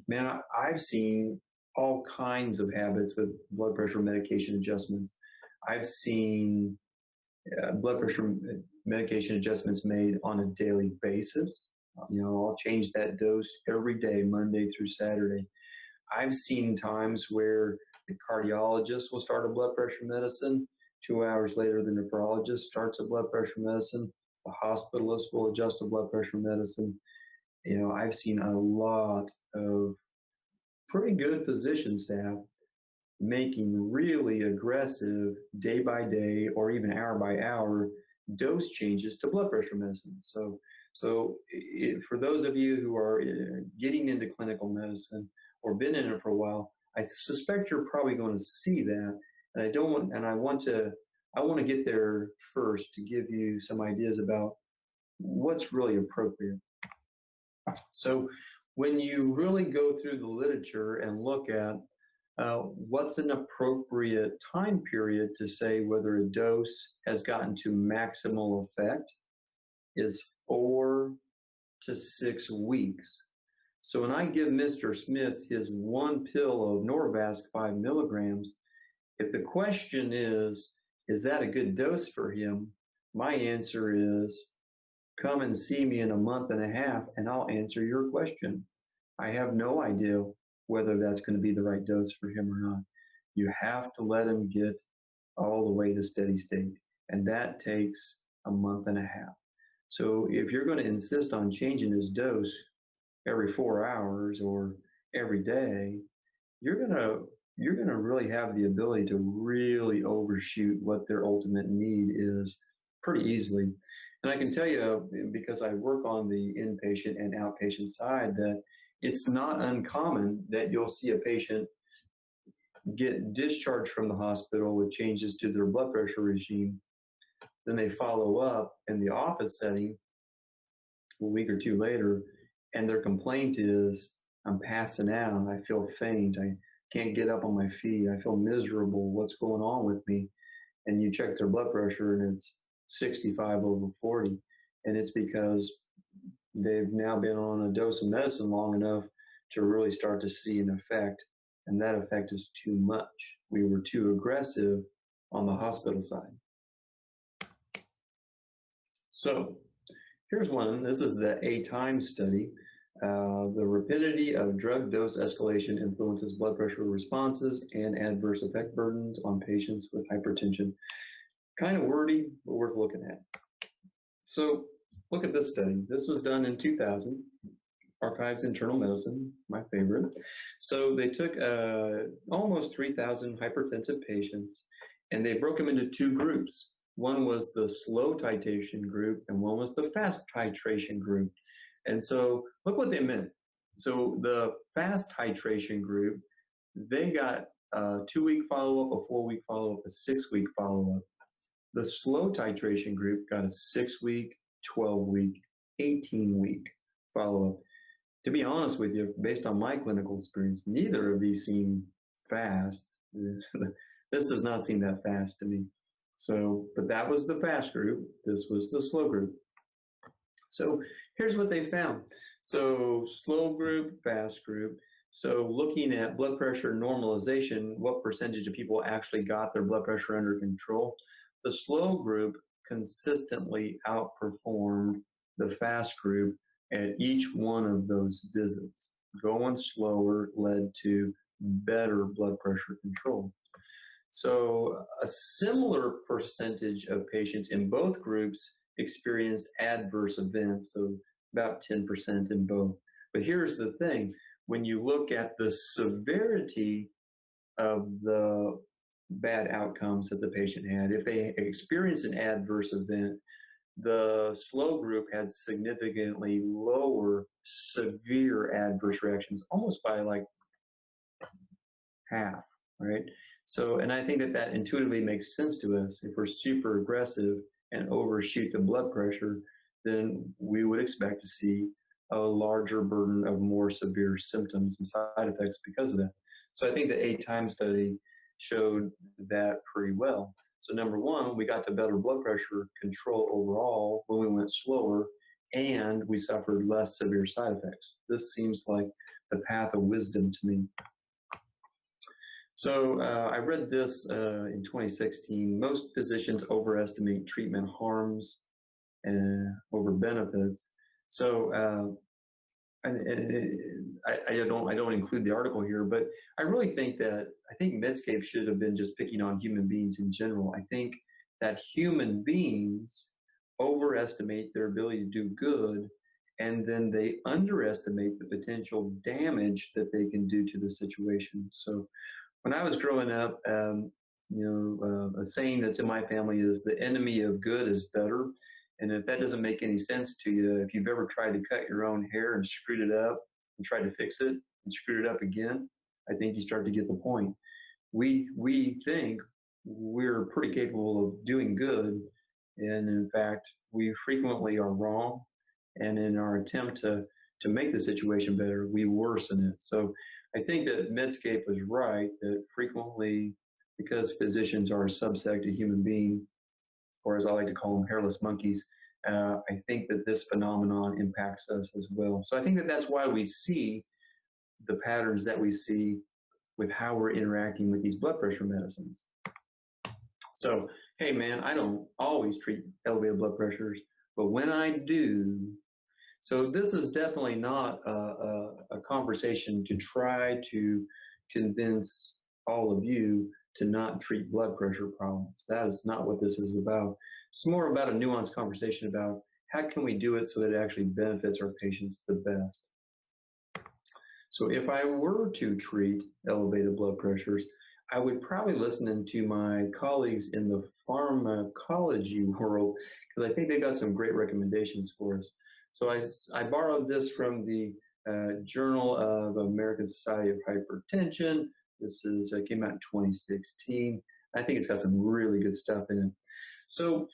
man, I've seen all kinds of habits with blood pressure medication adjustments. I've seen blood pressure medication adjustments made on a daily basis. I'll change that dose every day, Monday through Saturday. I've seen times where the cardiologist will start a blood pressure medicine. 2 hours later, the nephrologist starts a blood pressure medicine. The hospitalist will adjust a blood pressure medicine. I've seen a lot of pretty good physician staff making really aggressive day by day or even hour by hour dose changes to blood pressure medicine. So for those of you who are getting into clinical medicine or been in it for a while, I suspect you're probably going to see that. And I want to get there first to give you some ideas about what's really appropriate. So when you really go through the literature and look at what's an appropriate time period to say whether a dose has gotten to maximal effect is 4 to 6 weeks. So when I give Mr. Smith his one pill of Norvasc 5 milligrams, if the question is that a good dose for him? My answer is, come and see me in a month and a half and I'll answer your question. I have no idea whether that's going to be the right dose for him or not. You have to let him get all the way to steady state, and that takes a month and a half. So if you're going to insist on changing his dose every 4 hours or every day, you're going to really have the ability to really overshoot what their ultimate need is pretty easily. And I can tell you, because I work on the inpatient and outpatient side, that it's not uncommon that you'll see a patient get discharged from the hospital with changes to their blood pressure regime. Then they follow up in the office setting a week or two later, and their complaint is, I'm passing out, I feel faint, I can't get up on my feet, I feel miserable, what's going on with me? And you check their blood pressure and it's 65/40. And it's because they've now been on a dose of medicine long enough to really start to see an effect. And that effect is too much. We were too aggressive on the hospital side. So here's one. This is the A-time study. The rapidity of drug dose escalation influences blood pressure responses and adverse effect burdens on patients with hypertension. Kind of wordy, but worth looking at. So look at this study. This was done in 2000, Archives Internal Medicine, my favorite. So they took almost 3,000 hypertensive patients, and they broke them into two groups. One was the slow titration group, and one was the fast titration group. And so look what they meant. So the fast titration group, they got a 2-week follow-up, a 4-week follow-up, a 6-week follow-up. The slow titration group got a 6-week, 12-week, 18-week follow-up. To be honest with you, based on my clinical experience, neither of these seem fast. This does not seem that fast to me. So, but that was the fast group. This was the slow group. So here's what they found. So slow group, fast group. So looking at blood pressure normalization, what percentage of people actually got their blood pressure under control? The slow group consistently outperformed the fast group at each one of those visits. Going slower led to better blood pressure control. So a similar percentage of patients in both groups experienced adverse events, so about 10% in both. But here's the thing, when you look at the severity of the bad outcomes that the patient had, if they experienced an adverse event, the slow group had significantly lower severe adverse reactions, almost by like half, right? So, and I think that intuitively makes sense to us. If we're super aggressive and overshoot the blood pressure, then we would expect to see a larger burden of more severe symptoms and side effects because of that. So I think the 8-time study showed that pretty well. So number one, we got to better blood pressure control overall when we went slower, and we suffered less severe side effects. This seems like the path of wisdom to me. So I read this in 2016. Most physicians overestimate treatment harms over benefits. So I don't include the article here, but I really think Medscape should have been just picking on human beings in general. I think that human beings overestimate their ability to do good, and then they underestimate the potential damage that they can do to the situation. So when I was growing up, a saying that's in my family is the enemy of good is better. And if that doesn't make any sense to you, if you've ever tried to cut your own hair and screwed it up and tried to fix it and screwed it up again, I think you start to get the point. We think we're pretty capable of doing good, and in fact, we frequently are wrong. And in our attempt to make the situation better, we worsen it. So I think that Medscape was right that frequently, because physicians are a subset of human being, or as I like to call them, hairless monkeys, I think that this phenomenon impacts us as well. So I think that that's why we see the patterns that we see with how we're interacting with these blood pressure medicines. So, hey man, I don't always treat elevated blood pressures, but when I do, so this is definitely not a conversation to try to convince all of you to not treat blood pressure problems. That is not what this is about. It's more about a nuanced conversation about how can we do it so that it actually benefits our patients the best. So if I were to treat elevated blood pressures, I would probably listen to my colleagues in the pharmacology world, because I think they've got some great recommendations for us. So I borrowed this from the Journal of American Society of Hypertension. This came out in 2016. I think it's got some really good stuff in it. So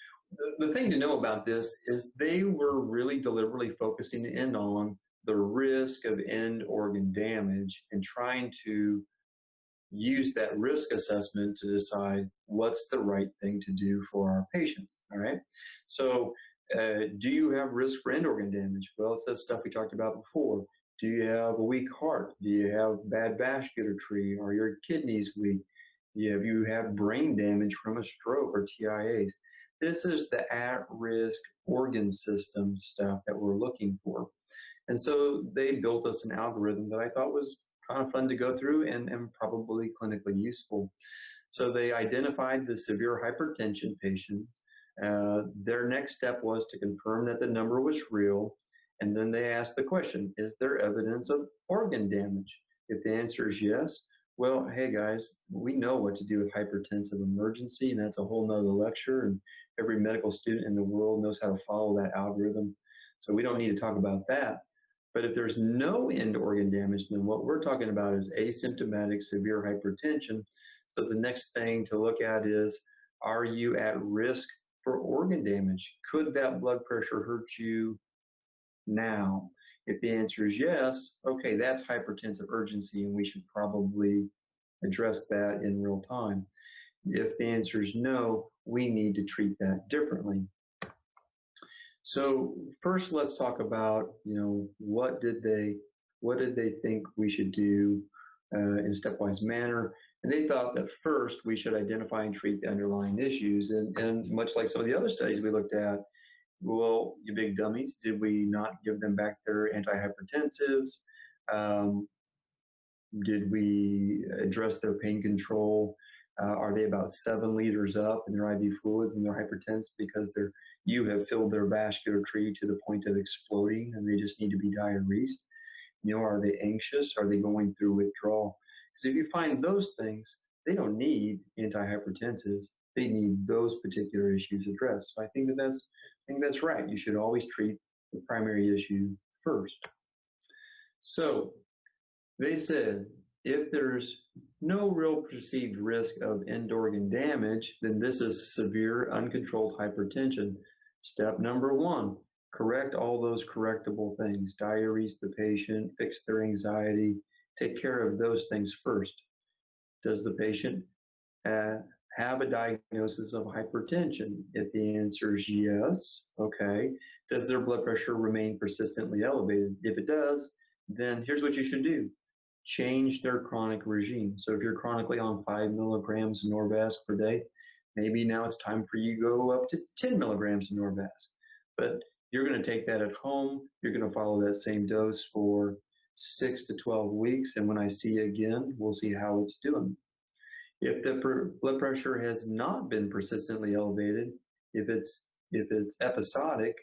the thing to know about this is they were really deliberately focusing in on the risk of end organ damage and trying to use that risk assessment to decide what's the right thing to do for our patients, all right? So do you have risk for end organ damage? Well, it's that stuff we talked about before. Do you have a weak heart? Do you have bad vascularity? Are your kidneys weak? Do you have brain damage from a stroke or TIAs? This is the at-risk organ system stuff that we're looking for. And so they built us an algorithm that I thought was kind of fun to go through and probably clinically useful. So they identified the severe hypertension patient. Their next step was to confirm that the number was real. And then they asked the question, is there evidence of organ damage? If the answer is yes, well, hey guys, we know what to do with hypertensive emergency, and that's a whole nother lecture, and every medical student in the world knows how to follow that algorithm. So we don't need to talk about that. But if there's no end organ damage, then what we're talking about is asymptomatic severe hypertension. So the next thing to look at is, are you at risk for organ damage? Could that blood pressure hurt you now? If the answer is yes, okay, that's hypertensive urgency, and we should probably address that in real time. If the answer is no, we need to treat that differently. So first, let's talk about, what did they think we should do in a stepwise manner? And they thought that first we should identify and treat the underlying issues. And much like some of the other studies we looked at, well, you big dummies, did we not give them back their antihypertensives? Did we address their pain control? Are they about 7 liters up in their IV fluids and they're hypertense because you have filled their vascular tree to the point of exploding and they just need to be diuresed? Are they anxious? Are they going through withdrawal? Because if you find those things, they don't need antihypertensives. They need those particular issues addressed. So I think that's right. You should always treat the primary issue first. So they said, if there's no real perceived risk of end organ damage, then this is severe uncontrolled hypertension. Step number 1, correct all those correctable things, diuresis the patient, fix their anxiety, take care of those things first. Does the patient have a diagnosis of hypertension? If the answer is yes, okay. Does their blood pressure remain persistently elevated? If it does, then here's what you should do. Change their chronic regime. So if you're chronically on 5 milligrams of Norvasc per day, maybe now it's time for you to go up to 10 milligrams of Norvasc. But you're going to take that at home. You're going to follow that same dose for 6 to 12 weeks. And when I see you again, we'll see how it's doing. If the blood pressure has not been persistently elevated, if it's episodic,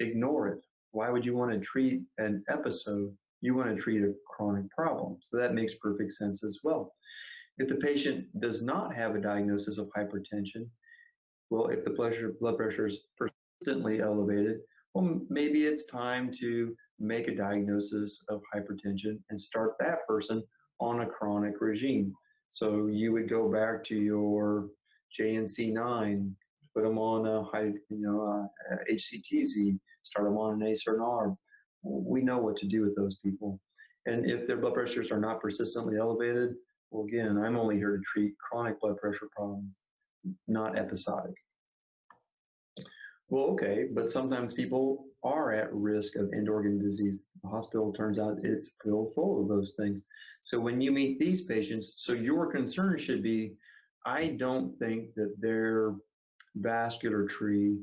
ignore it. Why would you want to treat an episode? You want to treat a chronic problem. So that makes perfect sense as well. If the patient does not have a diagnosis of hypertension, well, if the blood pressure is persistently elevated, well, maybe it's time to make a diagnosis of hypertension and start that person on a chronic regime. So you would go back to your JNC9, put them on HCTZ, start them on an ACE or an ARB. We know what to do with those people. And if their blood pressures are not persistently elevated, well, again, I'm only here to treat chronic blood pressure problems, not episodic. Well, okay, but sometimes people are at risk of end organ disease. The hospital, turns out, is filled full of those things. So when you meet these patients, so your concern should be, I don't think that their vascular tree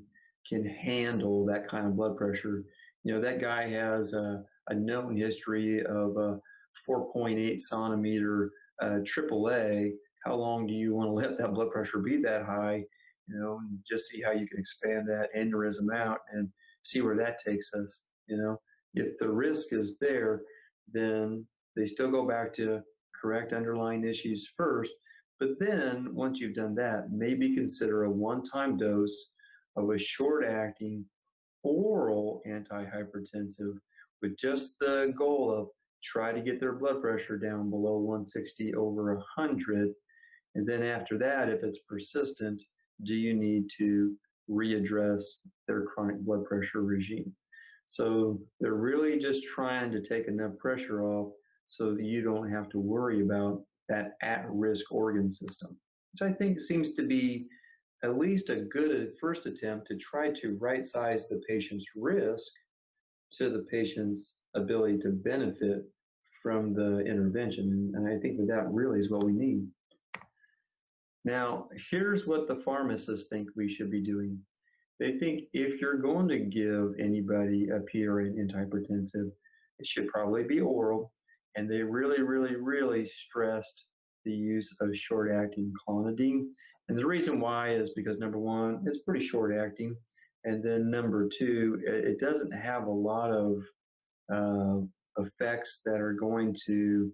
can handle that kind of blood pressure. You know, that guy has a known history of a 4.8 centimeter AAA. How long do you want to let that blood pressure be that high? You know, and just see how you can expand that aneurysm out and see where that takes us. You know, if the risk is there, then they still go back to correct underlying issues first. But then once you've done that, maybe consider a one-time dose of a short-acting oral antihypertensive with just the goal of try to get their blood pressure down below 160 over 100. And then after that, if it's persistent, do you need to readdress their chronic blood pressure regime? So they're really just trying to take enough pressure off so that you don't have to worry about that at-risk organ system, which I think seems to be at least a good first attempt to try to right-size the patient's risk to the patient's ability to benefit from the intervention. And I think that that really is what we need. Now, here's what the pharmacists think we should be doing. They think if you're going to give anybody a PRN antihypertensive, it should probably be oral. And they really stressed the use of short-acting clonidine. And the reason why is because, number one, it's pretty short-acting. And then number two, it doesn't have a lot of effects that are going to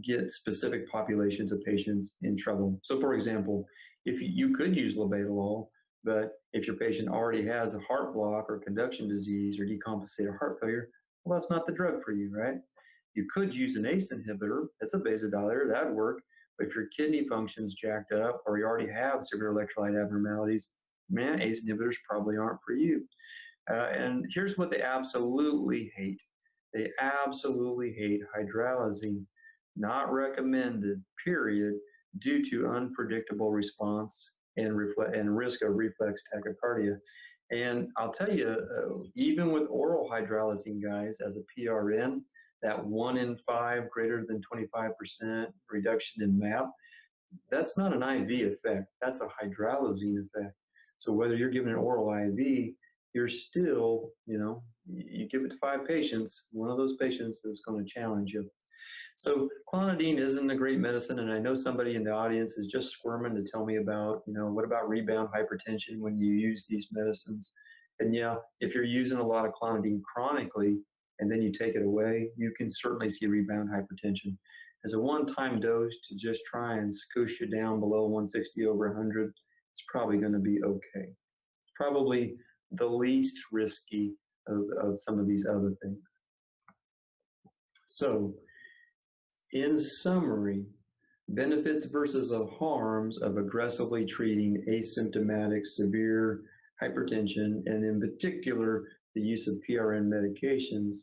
get specific populations of patients in trouble. So, for example, if you could use labetalol, but if your patient already has a heart block or conduction disease or decompensated heart failure, well, that's not the drug for you, right? You could use an ACE inhibitor. That's a vasodilator. That would work. But if your kidney function's jacked up or you already have severe electrolyte abnormalities, man, ACE inhibitors probably aren't for you. And here's what they absolutely hate. They absolutely hate hydralazine, not recommended, period, due to unpredictable response and risk of reflex tachycardia. And I'll tell you, even with oral hydralazine, guys, as a PRN, that 1 in 5 greater than 25% reduction in MAP, that's not an IV effect. That's a hydralazine effect. So whether you're giving an oral IV, you're still, you give it to 5 patients, one of those patients is going to challenge you. So clonidine isn't a great medicine, and I know somebody in the audience is just squirming to tell me about, what about rebound hypertension when you use these medicines? And yeah, if you're using a lot of clonidine chronically, and then you take it away, you can certainly see rebound hypertension. As a one-time dose to just try and scoosh you down below 160 over 100, it's probably going to be okay. Probably the least risky of some of these other things. So, in summary, benefits versus the harms of aggressively treating asymptomatic severe hypertension, and in particular, the use of PRN medications,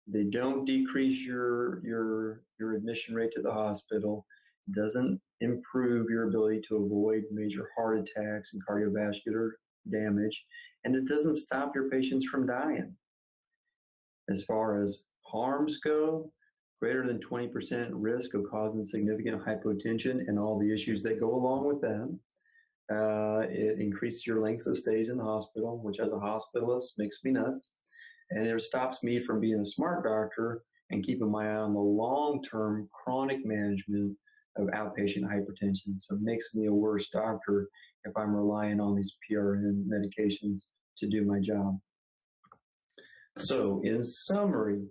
they don't decrease your admission rate to the hospital. It doesn't improve your ability to avoid major heart attacks and cardiovascular damage, and it doesn't stop your patients from dying. As far as harms go, greater than 20% risk of causing significant hypotension and all the issues that go along with that. It increases your length of stays in the hospital, which as a hospitalist makes me nuts. And it stops me from being a smart doctor and keeping my eye on the long-term chronic management of outpatient hypertension. So it makes me a worse doctor if I'm relying on these PRN medications to do my job. So in summary,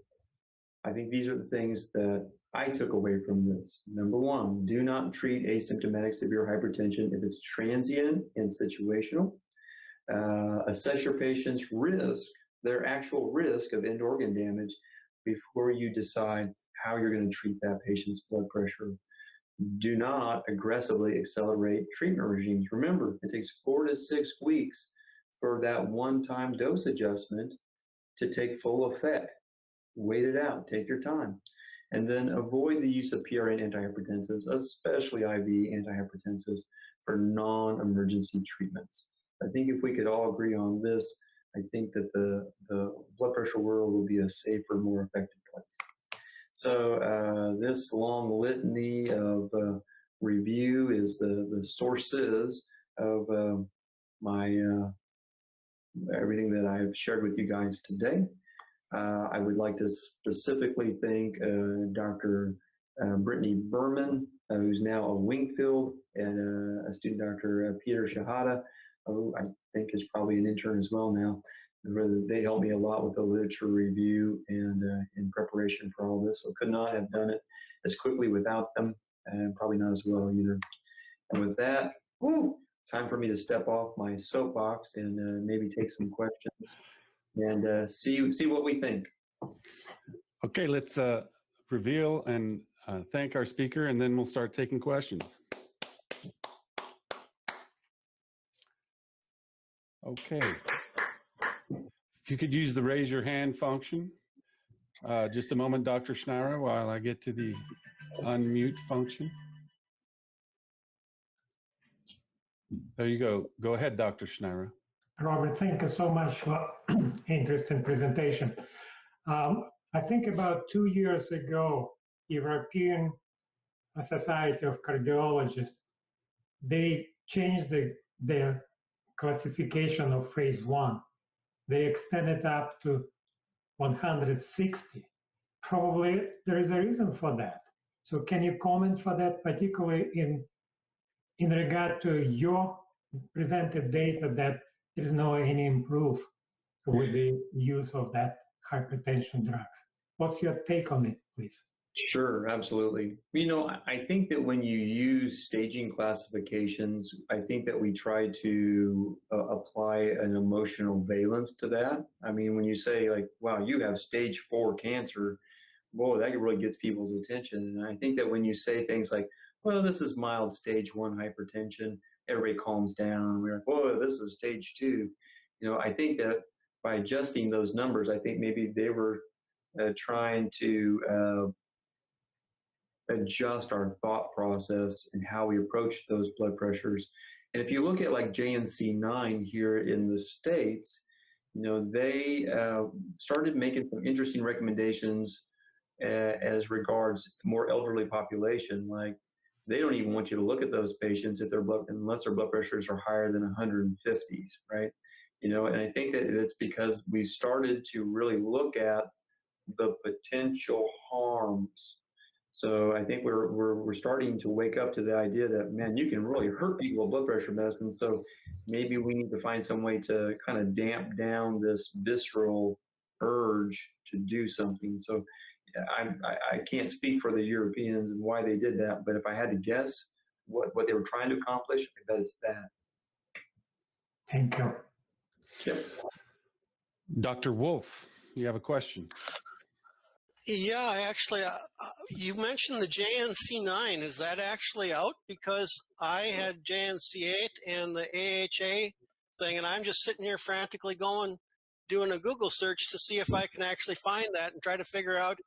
I think these are the things that I took away from this. Number one, do not treat asymptomatic severe hypertension if it's transient and situational. Assess your patient's risk, their actual risk of end organ damage before you decide how you're going to treat that patient's blood pressure. Do not aggressively accelerate treatment regimes. Remember, it takes 4 to 6 weeks for that one-time dose adjustment to take full effect. Wait it out, take your time. And then avoid the use of PRN antihypertensives, especially IV antihypertensives, for non-emergency treatments. I think if we could all agree on this, I think that the blood pressure world will be a safer, more effective place. So this long litany of review is the sources of everything that I've shared with you guys today. I would like to specifically thank Dr. Brittany Berman, who's now a Wingfield, and a student, Dr. Peter Shahada, who I think is probably an intern as well now. They helped me a lot with the literature review and in preparation for all this. So could not have done it as quickly without them, and probably not as well either. And with that, time for me to step off my soapbox and maybe take some questions and see what we think. Okay, let's reveal and thank our speaker, and then we'll start taking questions. Okay. If you could use the raise your hand function. Just a moment, Dr. Schneider, while I get to the unmute function. There you go. Go ahead, Dr. Schneider. Robert, thank you so much for interesting presentation. I think about 2 years ago, European Society of Cardiologists, they changed their classification of phase 1. They extended up to 160. Probably there is a reason for that. So can you comment for that, particularly in regard to your presented data that there is no any improve with the use of that hypertension drugs? What's your take on it, please? Sure, absolutely. You know, I think that when you use staging classifications, I think that we try to apply an emotional valence to that. I mean, when you say like, wow, you have stage 4 cancer, boy, that really gets people's attention. And I think that when you say things like, well, this is mild stage 1 hypertension, everybody calms down. We're like, whoa, this is stage 2. You know, I think that by adjusting those numbers, I think maybe they were trying to adjust our thought process and how we approach those blood pressures. And if you look at like JNC9 here in the States, you know, they started making some interesting recommendations as regards more elderly population. Like they don't even want you to look at those patients if unless their blood pressures are higher than 150s, right? You know, and I think that it's because we started to really look at the potential harms. So I think we're starting to wake up to the idea that, man, you can really hurt people with blood pressure medicine. So maybe we need to find some way to kind of damp down this visceral urge to do something. So I can't speak for the Europeans and why they did that, but if I had to guess what they were trying to accomplish, I bet it's that. Thank you. Yep. Dr. Wolf, you have a question. Yeah, actually, you mentioned the JNC9. Is that actually out? Because I had JNC8 and the AHA thing, and I'm just sitting here frantically doing a Google search to see if I can actually find that and try to figure out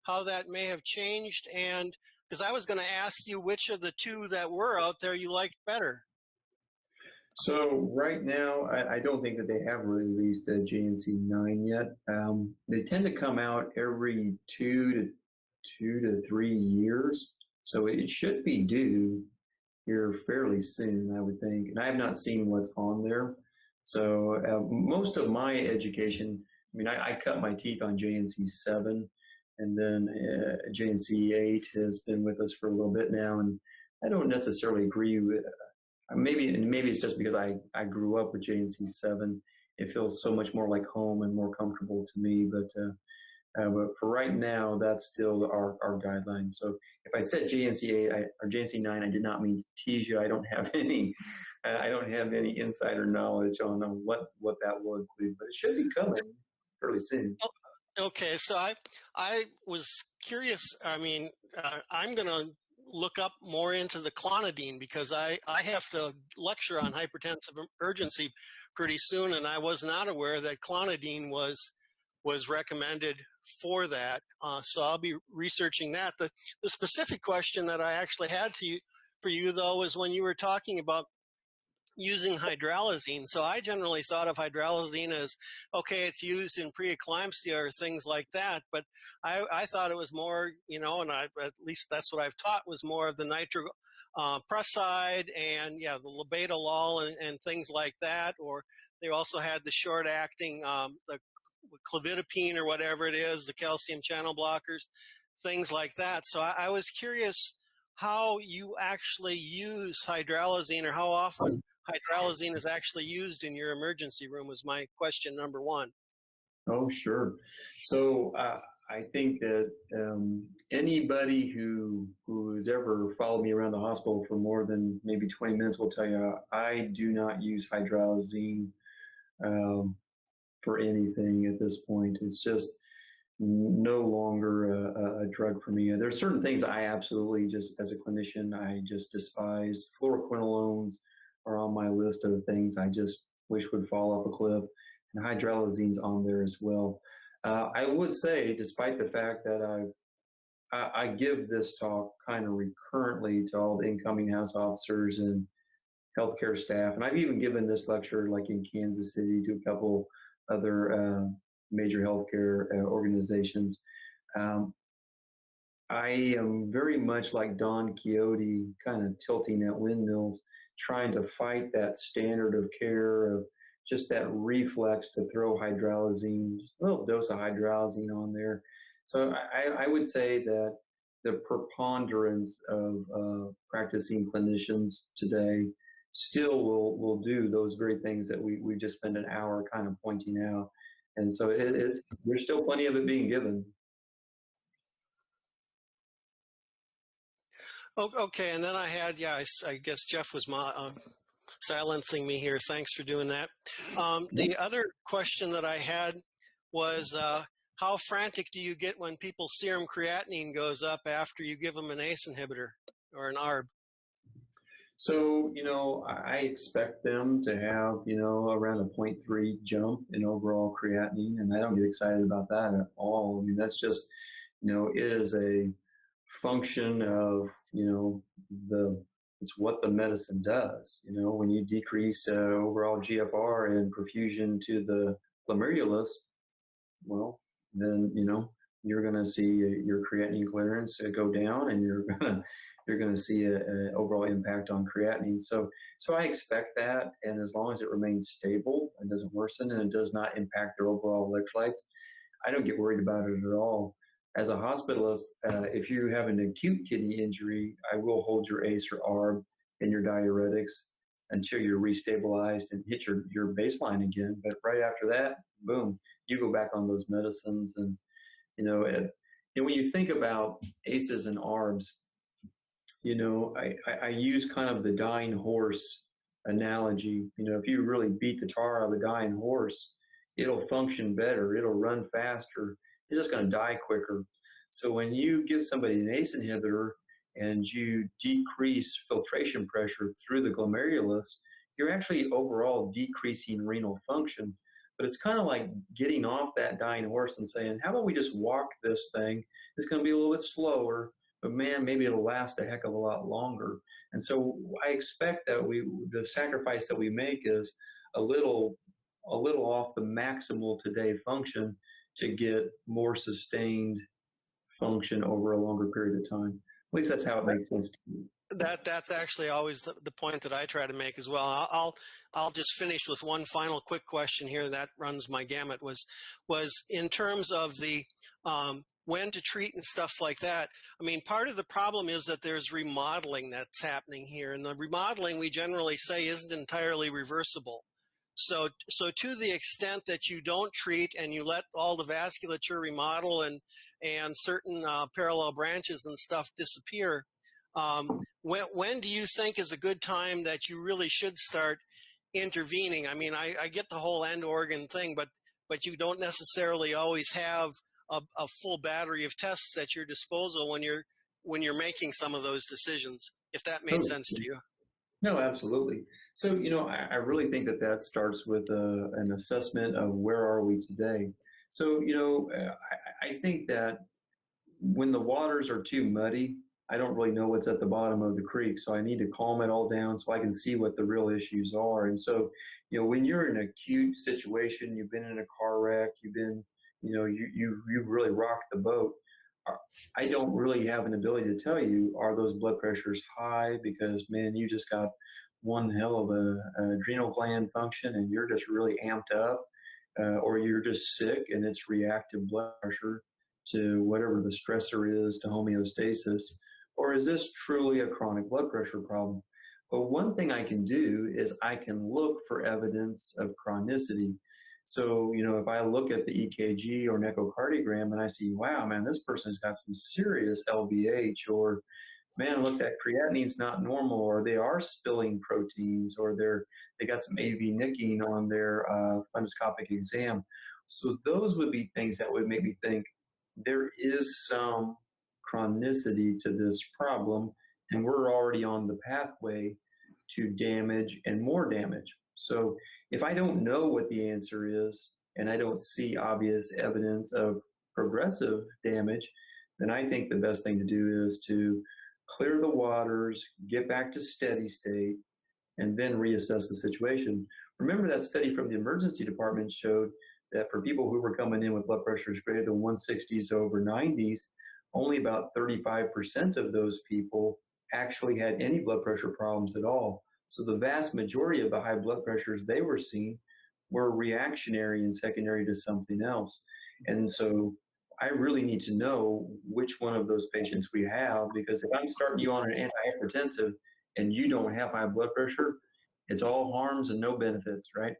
how that may have changed. And because I was going to ask you which of the two that were out there you liked better. So right now, I don't think that they have released a JNC 9 yet. They tend to come out every 2 to 3 years. So it should be due here fairly soon, I would think. And I have not seen what's on there. So most of my education, I mean, I cut my teeth on JNC 7, and then JNC 8 has been with us for a little bit now. And I don't necessarily agree with, maybe it's just because I grew up with JNC 7. It feels so much more like home and more comfortable to me. But for right now, that's still our guideline. So if I said JNC 8 or JNC 9, I did not mean to tease you. I don't have any insider knowledge on what that will include, but it should be coming fairly soon. Okay, so I was curious. I mean, I'm going to look up more into the clonidine because I have to lecture on hypertensive emergency pretty soon, and I was not aware that clonidine was recommended for that. So I'll be researching that. The specific question that I actually had for you, though, was when you were talking about using hydralazine. So I generally thought of hydralazine as, okay, it's used in preeclampsia or things like that, but I thought it was more, and at least that's what I've taught, was more of the nitroprusside and the labetalol and things like that. Or they also had the short-acting, the clevidipine or whatever it is, the calcium channel blockers, things like that. So I was curious how you actually use hydralazine, or how often hydralazine is actually used in your emergency room, was my question number one. Oh, sure. So I think that anybody who has ever followed me around the hospital for more than maybe 20 minutes will tell you I do not use hydralazine for anything at this point. It's just no longer a drug for me. There are certain things I absolutely just, as a clinician, I just despise. Fluoroquinolones are on my list of things I just wish would fall off a cliff, and hydralazine's on there as well. I would say, despite the fact that I give this talk kind of recurrently to all the incoming house officers and healthcare staff, and I've even given this lecture like in Kansas City to a couple other major healthcare organizations. I am very much like Don Quixote, kind of tilting at windmills, trying to fight that standard of care of just that reflex to throw hydralazine, just a little dose of hydralazine on there. So I would say that the preponderance of practicing clinicians today still will do those very things that we just spent an hour kind of pointing out. And so there's still plenty of it being given. Okay, and then I had, I guess Jeff was silencing me here. Thanks for doing that. The other question that I had was, how frantic do you get when people's serum creatinine goes up after you give them an ACE inhibitor or an ARB? So, I expect them to have, around a 0.3 jump in overall creatinine, and I don't get excited about that at all. I mean, that's just, it is a function of, it's what the medicine does. When you decrease overall GFR and perfusion to the glomerulus, well, then, you're going to see your creatinine clearance go down, and you're going to see an overall impact on creatinine. So I expect that, and as long as it remains stable and doesn't worsen and it does not impact their overall electrolytes, I don't get worried about it at all. As a hospitalist, if you have an acute kidney injury, I will hold your ACE or ARB and your diuretics until you're restabilized and hit your baseline again. But right after that, boom, you go back on those medicines. And, when you think about ACEs and ARBs, I use kind of the dying horse analogy. If you really beat the tar out of a dying horse, it'll function better, it'll run faster, it's just going to die quicker. So when you give somebody an ACE inhibitor and you decrease filtration pressure through the glomerulus, you're actually overall decreasing renal function. But it's kind of like getting off that dying horse and saying, how about we just walk this thing? It's going to be a little bit slower, but man, maybe it'll last a heck of a lot longer. And so I expect that the sacrifice that we make is a little off the maximal today function to get more sustained function over a longer period of time. At least that's how it makes sense to me. That's actually always the point that I try to make as well. I'll just finish with one final quick question here that runs my gamut was in terms of the when to treat and stuff like that. I mean, part of the problem is that there's remodeling that's happening here, and the remodeling we generally say isn't entirely reversible. So to the extent that you don't treat and you let all the vasculature remodel and certain parallel branches and stuff disappear, when do you think is a good time that you really should start intervening? I mean, I get the whole end organ thing, but you don't necessarily always have a full battery of tests at your disposal when you're making some of those decisions, if that made sense to you. No, absolutely. So, I really think that starts with an assessment of where are we today. So, I think that when the waters are too muddy, I don't really know what's at the bottom of the creek. So I need to calm it all down so I can see what the real issues are. And so, when you're in an acute situation, you've been in a car wreck, you've been, you've really rocked the boat. I don't really have an ability to tell you, are those blood pressures high? Because, man, you just got one hell of a adrenal gland function and you're just really amped up, or you're just sick and it's reactive blood pressure to whatever the stressor is to homeostasis, or is this truly a chronic blood pressure problem? But one thing I can do is I can look for evidence of chronicity. So, if I look at the EKG or an echocardiogram and I see, wow, man, this person's got some serious LVH, or man, look, that creatinine's not normal, or they are spilling proteins, or they got some AV nicking on their fundoscopic exam. So those would be things that would make me think there is some chronicity to this problem, and we're already on the pathway to damage and more damage. So if I don't know what the answer is, and I don't see obvious evidence of progressive damage, then I think the best thing to do is to clear the waters, get back to steady state, and then reassess the situation. Remember that study from the emergency department showed that for people who were coming in with blood pressures greater than 160s over 90s, only about 35% of those people actually had any blood pressure problems at all. So the vast majority of the high blood pressures they were seeing were reactionary and secondary to something else. And so I really need to know which one of those patients we have, because if I'm starting you on an antihypertensive and you don't have high blood pressure, it's all harms and no benefits, right?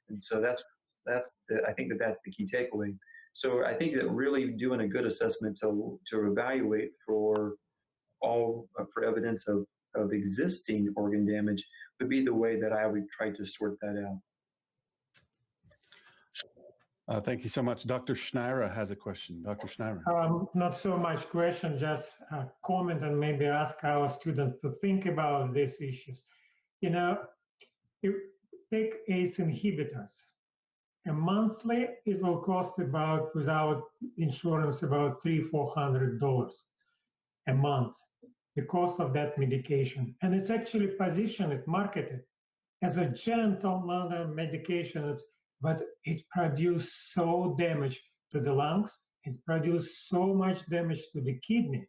And so I think that's the key takeaway. So I think that really doing a good assessment to evaluate for evidence of existing organ damage would be the way that I would try to sort that out. Thank you so much. Dr. Schneider has a question. Dr. Schneider. Not so much question, just a comment, and maybe ask our students to think about these issues. You take ACE inhibitors. And monthly, it will cost about, without insurance, about $300-400 a month, the cost of that medication. And it's actually positioned, marketed as a gentle medication, but it produces so damage to the lungs, it produces so much damage to the kidney.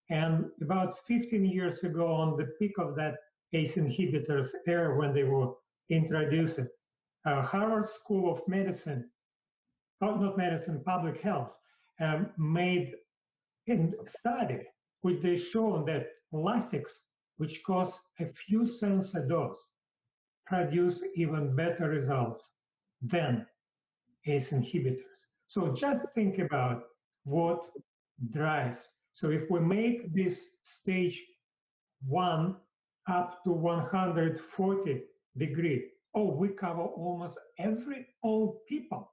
And about 15 years ago, on the peak of that ACE inhibitors era when they were introduced, Harvard School of Medicine, public health, made a study which they shown that Lasix, which costs a few cents a dose, produce even better results than ACE inhibitors. So just think about what drives. So if we make this stage 1 up to 140 degree, we cover almost every old people.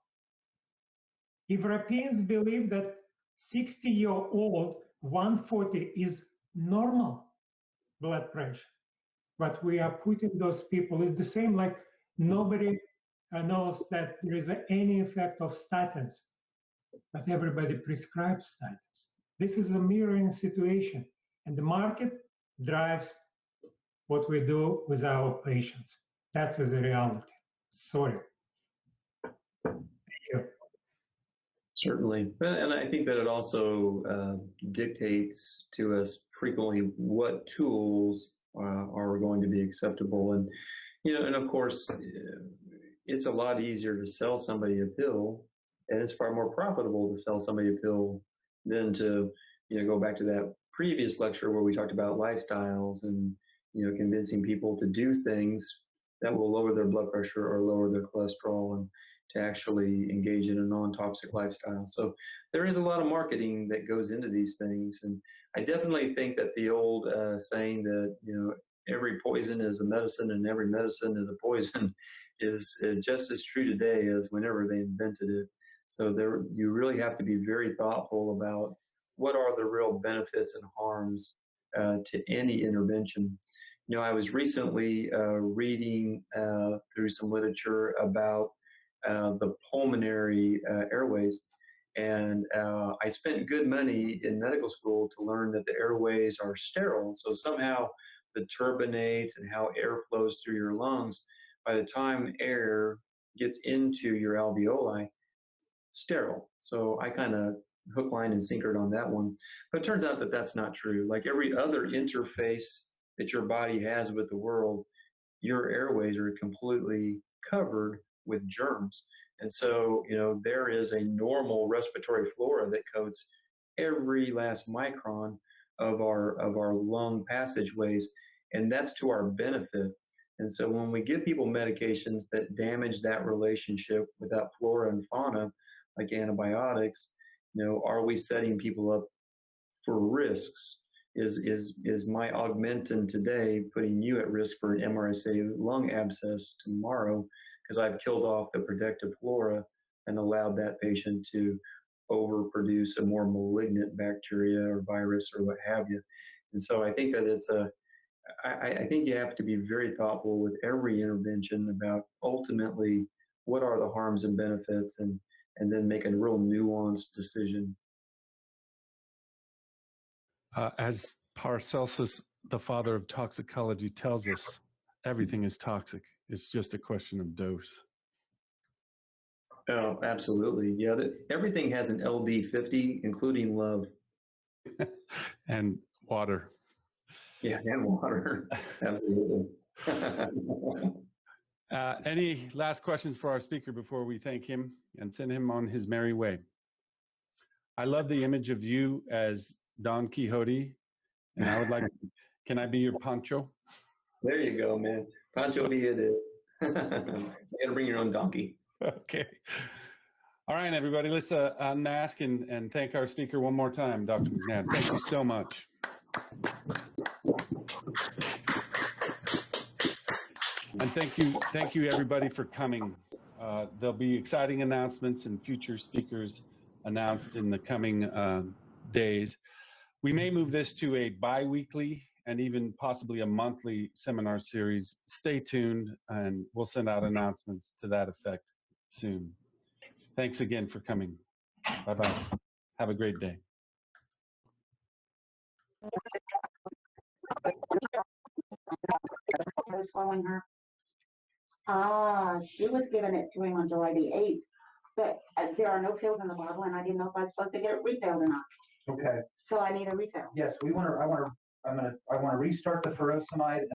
Europeans believe that 60-year-old 140 is normal blood pressure. but we are putting those people, it's the same like nobody knows that there is any effect of statins, but everybody prescribes statins. This is a mirroring situation, and the market drives what we do with our patients. That is the reality. Sorry. Thank you. Certainly. And I think that it also dictates to us frequently what tools are going to be acceptable. And, and of course, it's a lot easier to sell somebody a pill, and it's far more profitable to sell somebody a pill than to, go back to that previous lecture where we talked about lifestyles and, convincing people to do things that will lower their blood pressure or lower their cholesterol and to actually engage in a non-toxic lifestyle. So there is a lot of marketing that goes into these things. And I definitely think that the old saying that, every poison is a medicine and every medicine is a poison is just as true today as whenever they invented it. So you really have to be very thoughtful about what are the real benefits and harms to any intervention. I was recently reading through some literature about the pulmonary airways. And I spent good money in medical school to learn that the airways are sterile. So somehow the turbinates and how air flows through your lungs, by the time air gets into your alveoli, sterile. So I kind of hook, line, and sinkered on that one. But it turns out that that's not true. Like every other interface that your body has with the world, your airways are completely covered with germs. And so, there is a normal respiratory flora that coats every last micron of our lung passageways, and that's to our benefit. And so when we give people medications that damage that relationship with that flora and fauna, like antibiotics, are we setting people up for risks? Is my Augmentin today putting you at risk for an MRSA lung abscess tomorrow because I've killed off the protective flora and allowed that patient to overproduce a more malignant bacteria or virus or what have you? And so I think that I think you have to be very thoughtful with every intervention about ultimately what are the harms and benefits, and then make a real nuanced decision. As Paracelsus, the father of toxicology, tells us, everything is toxic. It's just a question of dose. Oh, absolutely. Yeah, everything has an LD50, including love. And water. Yeah, and water. Absolutely. Any last questions for our speaker before we thank him and send him on his merry way? I love the image of you as Don Quixote, and I would like, can I be your Pancho? There you go, man. Pancho be it is. You got to bring your own donkey. Okay. All right, everybody, let's unmask and thank our speaker one more time, Dr. McNab. Thank you so much. And thank you everybody for coming. There'll be exciting announcements and future speakers announced in the coming days. We may move this to a bi-weekly and even possibly a monthly seminar series. Stay tuned, and we'll send out announcements to that effect soon. Thanks again for coming. Bye-bye. Have a great day. I was following her. She was giving it to him on July the 8th, but there are no pills in the bottle, and I didn't know if I was supposed to get it refilled or not. Okay. So I need a refill. Yes, I want to restart the furosemide.